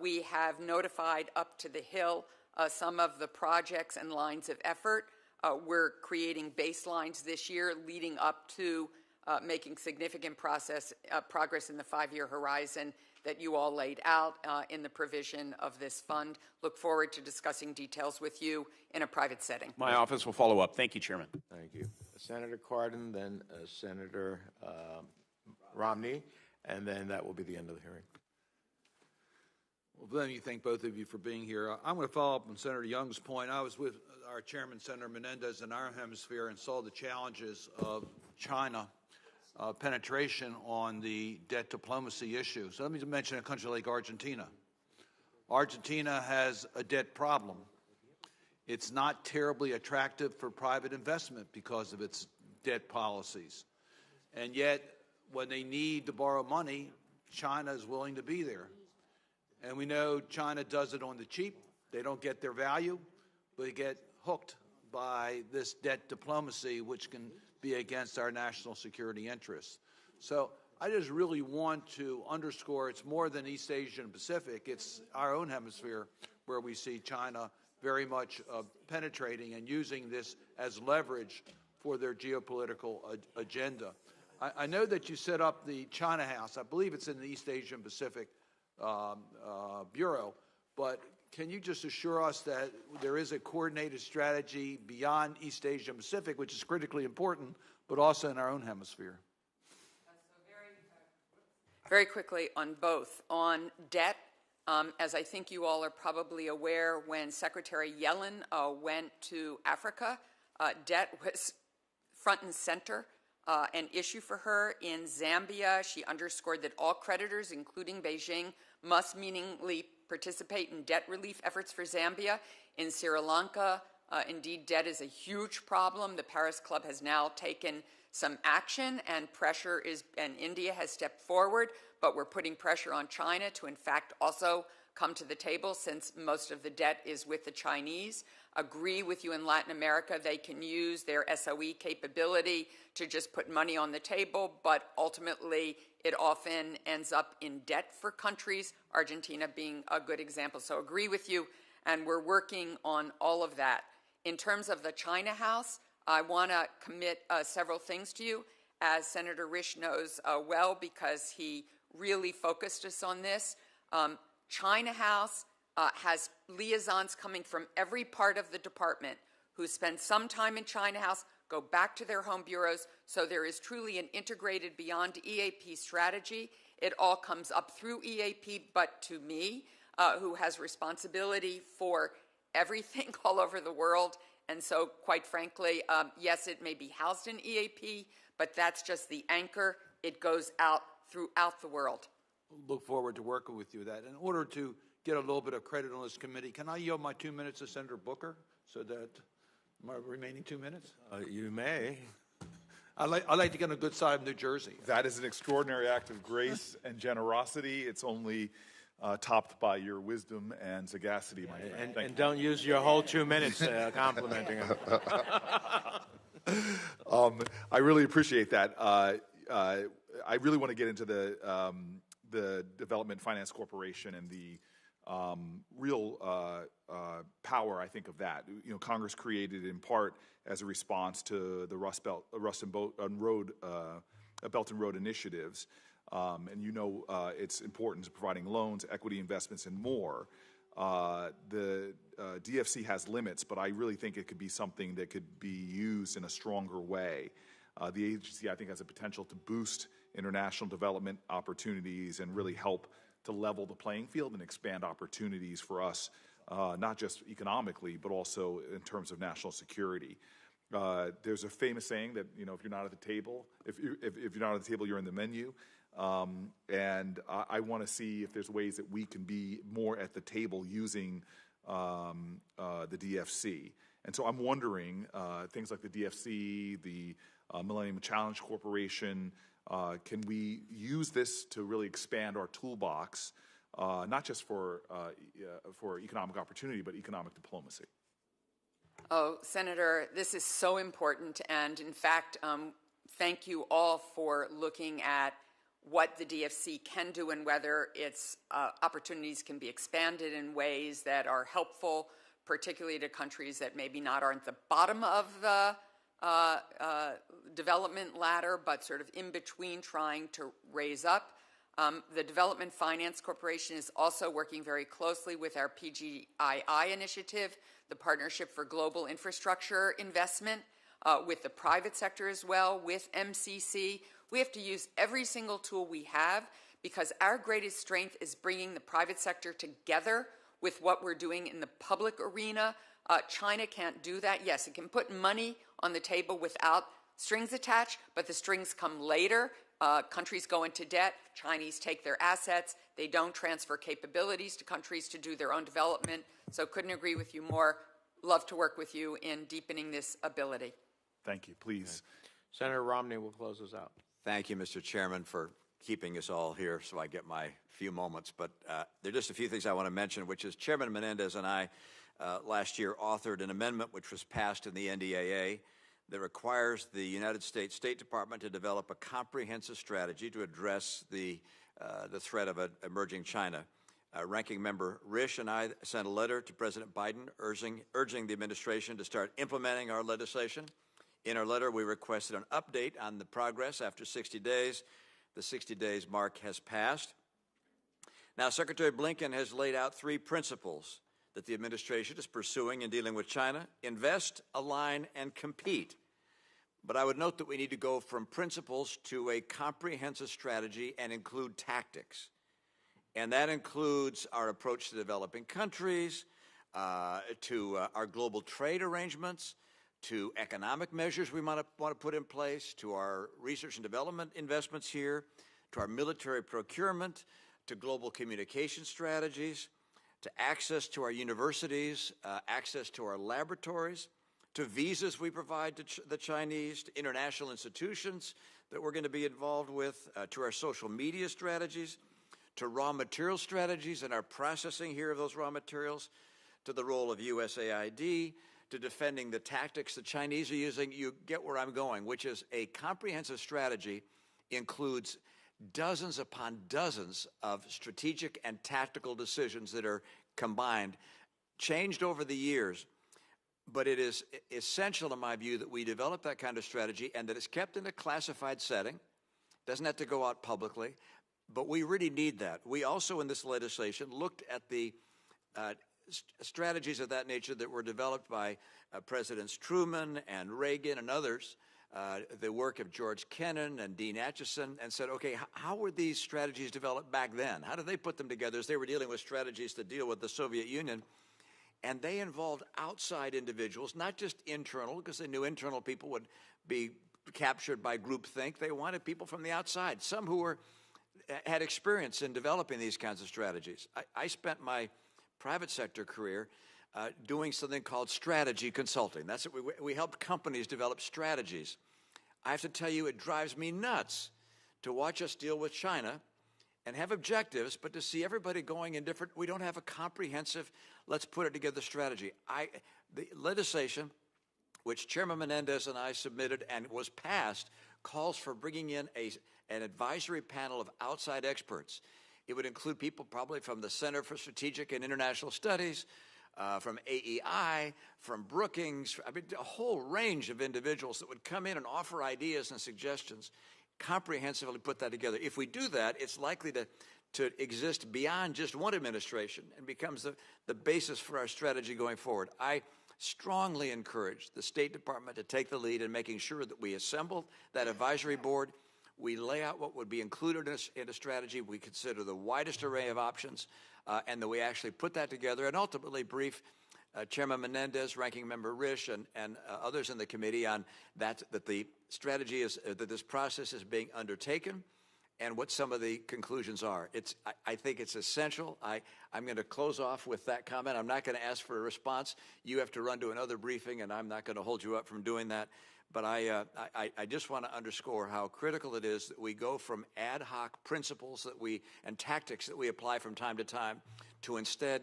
We have notified up to the Hill some of the projects and lines of effort. We're creating baselines this year leading up to making significant progress in the 5-year horizon that you all laid out in the provision of this fund. Look forward to discussing details with you in a private setting. My office will follow up. Thank you, Chairman. Thank you. Senator Cardin, then Senator Romney, and then that will be the end of the hearing. Well, let me thank both of you for being here. I'm going to follow up on Senator Young's point. I was with our chairman, Senator Menendez, in our hemisphere and saw the challenges of China penetration on the debt diplomacy issue. So let me mention a country like Argentina. Argentina has a debt problem. It's not terribly attractive for private investment because of its debt policies. And yet, when they need to borrow money, China is willing to be there. And we know China does it on the cheap. They don't get their value, but they get hooked by this debt diplomacy, which can be against our national security interests. So I just really want to underscore it's more than East Asia and Pacific. It's our own hemisphere where we see China very much penetrating and using this as leverage for their geopolitical agenda. I know that you set up the China House. I believe it's in the East Asia and Pacific Bureau, but can you just assure us that there is a coordinated strategy beyond East Asia and Pacific, which is critically important, but also in our own hemisphere? Very quickly on both. On debt, as I think you all are probably aware, when Secretary Yellen went to Africa, debt was front and center, an issue for her. In Zambia, she underscored that all creditors, including Beijing, must meaningfully participate in debt relief efforts for Zambia. In Sri Lanka, indeed, debt is a huge problem. The Paris Club has now taken some action, and India has stepped forward, but we're putting pressure on China to, in fact, also come to the table, since most of the debt is with the Chinese. Agree with you in Latin America, they can use their SOE capability to just put money on the table, but ultimately it often ends up in debt for countries, Argentina being a good example. So agree with you, and we're working on all of that. In terms of the China House, I want to commit several things to you, as Senator Risch knows well, because he really focused us on this. China House has liaisons coming from every part of the department who spend some time in China House, go back to their home bureaus, so there is truly an integrated beyond EAP strategy. It all comes up through EAP, but to me, who has responsibility for everything all over the world. And so, quite frankly, yes, it may be housed in EAP, but that's just the anchor. It goes out throughout the world. Look forward to working with you with that. In order to get a little bit of credit on this committee. Can I yield my 2 minutes to Senator Booker so that my remaining 2 minutes? You may. I'd like to get on a good side of New Jersey. That is an extraordinary act of grace and generosity. It's only topped by your wisdom and sagacity, my friend. And don't use your whole 2 minutes complimenting him. I really appreciate that. I really want to get into the Development Finance Corporation and the real power, I think, of that. You know, Congress created it in part as a response to the Belt and Road initiatives. And you know its importance in providing loans, equity investments, and more. The DFC has limits, but I really think it could be something that could be used in a stronger way. The agency, I think, has a potential to boost international development opportunities and really help to level the playing field and expand opportunities for us, not just economically, but also in terms of national security. There's a famous saying that, you know, if you're not at the table, if you're not at the table, you're in the menu. And I want to see if there's ways that we can be more at the table using the DFC. And so I'm wondering, things like the DFC, the Millennium Challenge Corporation, can we use this to really expand our toolbox, not just for economic opportunity, but economic diplomacy? Oh, Senator, this is so important. And in fact, thank you all for looking at what the DFC can do and whether its opportunities can be expanded in ways that are helpful, particularly to countries that maybe aren't the bottom of the development ladder, but sort of in between trying to raise up. The Development Finance Corporation is also working very closely with our PGII initiative, the Partnership for Global Infrastructure Investment, with the private sector as well, with MCC. We have to use every single tool we have because our greatest strength is bringing the private sector together with what we're doing in the public arena. China can't do that. Yes, it can put money on the table without strings attached, but the strings come later. Countries go into debt. Chinese take their assets. They don't transfer capabilities to countries to do their own development. So couldn't agree with you more. Love to work with you in deepening this ability. Thank you. Please. Okay. Senator Romney will close us out. Thank you, Mr. Chairman, for keeping us all here so I get my few moments. But there are just a few things I want to mention, which is Chairman Menendez and I last year authored an amendment which was passed in the NDAA that requires the United States State Department to develop a comprehensive strategy to address the threat of emerging China. Ranking Member Risch and I sent a letter to President Biden urging the administration to start implementing our legislation. In our letter, we requested an update on the progress after 60 days. The 60 days mark has passed. Now, Secretary Blinken has laid out 3 principles that the administration is pursuing in dealing with China: invest, align, and compete. But I would note that we need to go from principles to a comprehensive strategy and include tactics. And that includes our approach to developing countries, to our global trade arrangements, to economic measures we want to put in place, to our research and development investments here, to our military procurement, to global communication strategies, to access to our universities, access to our laboratories, to visas we provide to the Chinese, to international institutions that we're going to be involved with, to our social media strategies, to raw material strategies and our processing here of those raw materials, to the role of USAID, to defending the tactics the Chinese are using. You get where I'm going, which is a comprehensive strategy includes dozens upon dozens of strategic and tactical decisions that are combined, changed over the years. But it is essential, in my view, that we develop that kind of strategy and that it's kept in a classified setting. Doesn't have to go out publicly, but we really need that. We also, in this legislation, looked at the strategies of that nature that were developed by Presidents Truman and Reagan and others, the work of George Kennan and Dean Acheson, and said, okay, how were these strategies developed back then? How did they put them together as they were dealing with strategies to deal with the Soviet Union? And they involved outside individuals, not just internal, because they knew internal people would be captured by groupthink. They wanted people from the outside, some who were had experience in developing these kinds of strategies. I spent my private sector career doing something called strategy consulting. That's what we help companies develop strategies. I have to tell you, it drives me nuts to watch us deal with China and have objectives, but to see everybody going in different, we don't have a comprehensive, let's put it together strategy. The legislation, which Chairman Menendez and I submitted and was passed, calls for bringing in an advisory panel of outside experts. It would include people probably from the Center for Strategic and International Studies, from AEI, from Brookings, I mean, a whole range of individuals that would come in and offer ideas and suggestions, comprehensively put that together. If we do that, it's likely to exist beyond just one administration and becomes the basis for our strategy going forward. I strongly encourage the State Department to take the lead in making sure that we assemble that advisory board, we lay out what would be included in a strategy, we consider the widest array of options, and that we actually put that together and ultimately brief Chairman Menendez, Ranking Member Risch, and others in the committee on that the strategy is, that this process is being undertaken and what some of the conclusions are. I think it's essential. I'm going to close off with that comment. I'm not going to ask for a response. You have to run to another briefing, and I'm not going to hold you up from doing that. But I just want to underscore how critical it is that we go from ad hoc principles and tactics that we apply from time to time to instead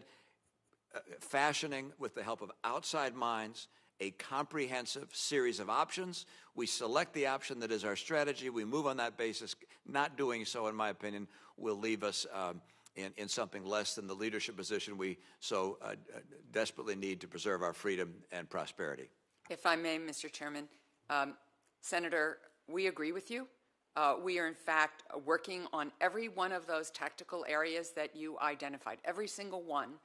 fashioning, with the help of outside minds, a comprehensive series of options. We select the option that is our strategy. We move on that basis. Not doing so, in my opinion, will leave us in something less than the leadership position we so desperately need to preserve our freedom and prosperity. If I may, Mr. Chairman, Senator, we agree with you. We are, in fact, working on every one of those tactical areas that you identified, every single one.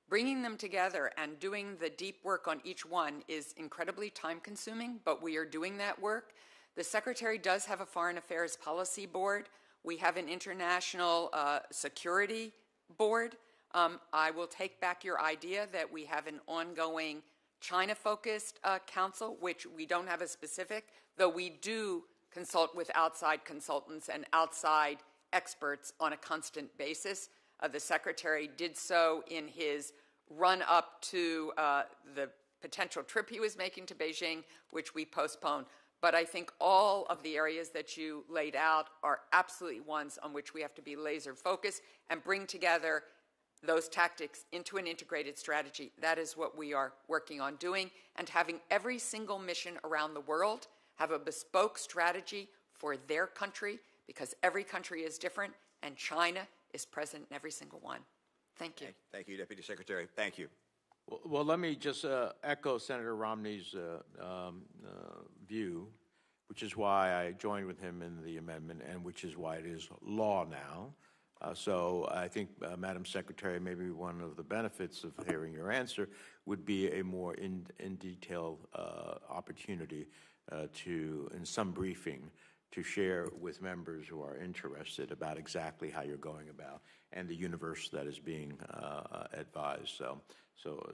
Bringing them together and doing the deep work on each one is incredibly time-consuming, but we are doing that work. The Secretary does have a Foreign Affairs Policy Board. We have an International Security Board. I will take back your idea that we have an ongoing China-focused council, which we don't have a specific, though we do consult with outside consultants and outside experts on a constant basis. The Secretary did so in his run-up to the potential trip he was making to Beijing, which we postponed. But I think all of the areas that you laid out are absolutely ones on which we have to be laser-focused and bring together those tactics into an integrated strategy. That is what we are working on doing, and having every single mission around the world have a bespoke strategy for their country, because every country is different, and China is present in every single one. Thank you. Thank you, Deputy Secretary. Thank you. Well, let me just echo Senator Romney's view, which is why I joined with him in the amendment and which is why it is law now. So I think, Madam Secretary, maybe one of the benefits of hearing your answer would be a more in detail opportunity in some briefing, to share with members who are interested about exactly how you're going about and the universe that is being advised. So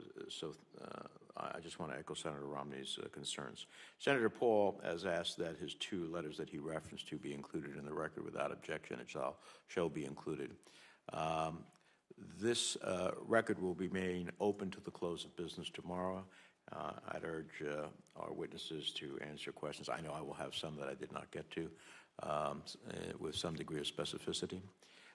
I just want to echo Senator Romney's concerns. Senator Paul has asked that his 2 letters that he referenced to be included in the record without objection. It shall be included. This record will be made open to the close of business tomorrow. I'd urge our witnesses to answer questions. I know I will have some that I did not get to with some degree of specificity.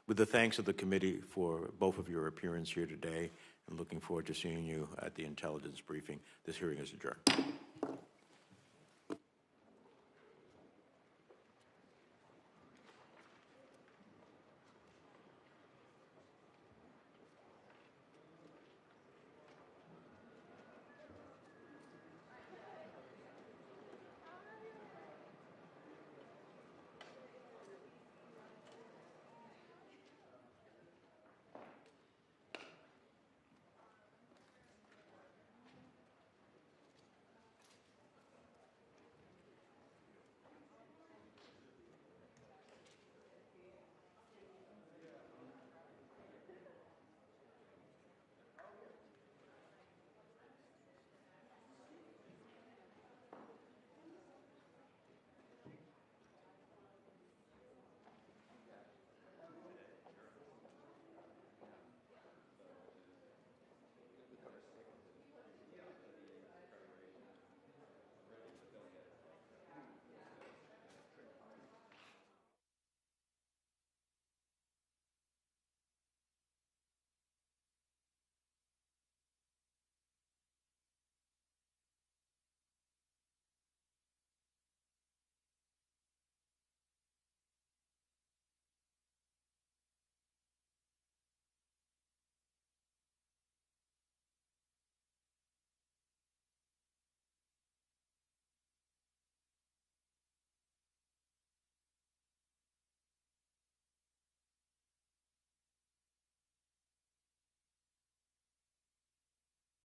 With the thanks of the committee for both of your appearance here today, and looking forward to seeing you at the intelligence briefing, this hearing is adjourned.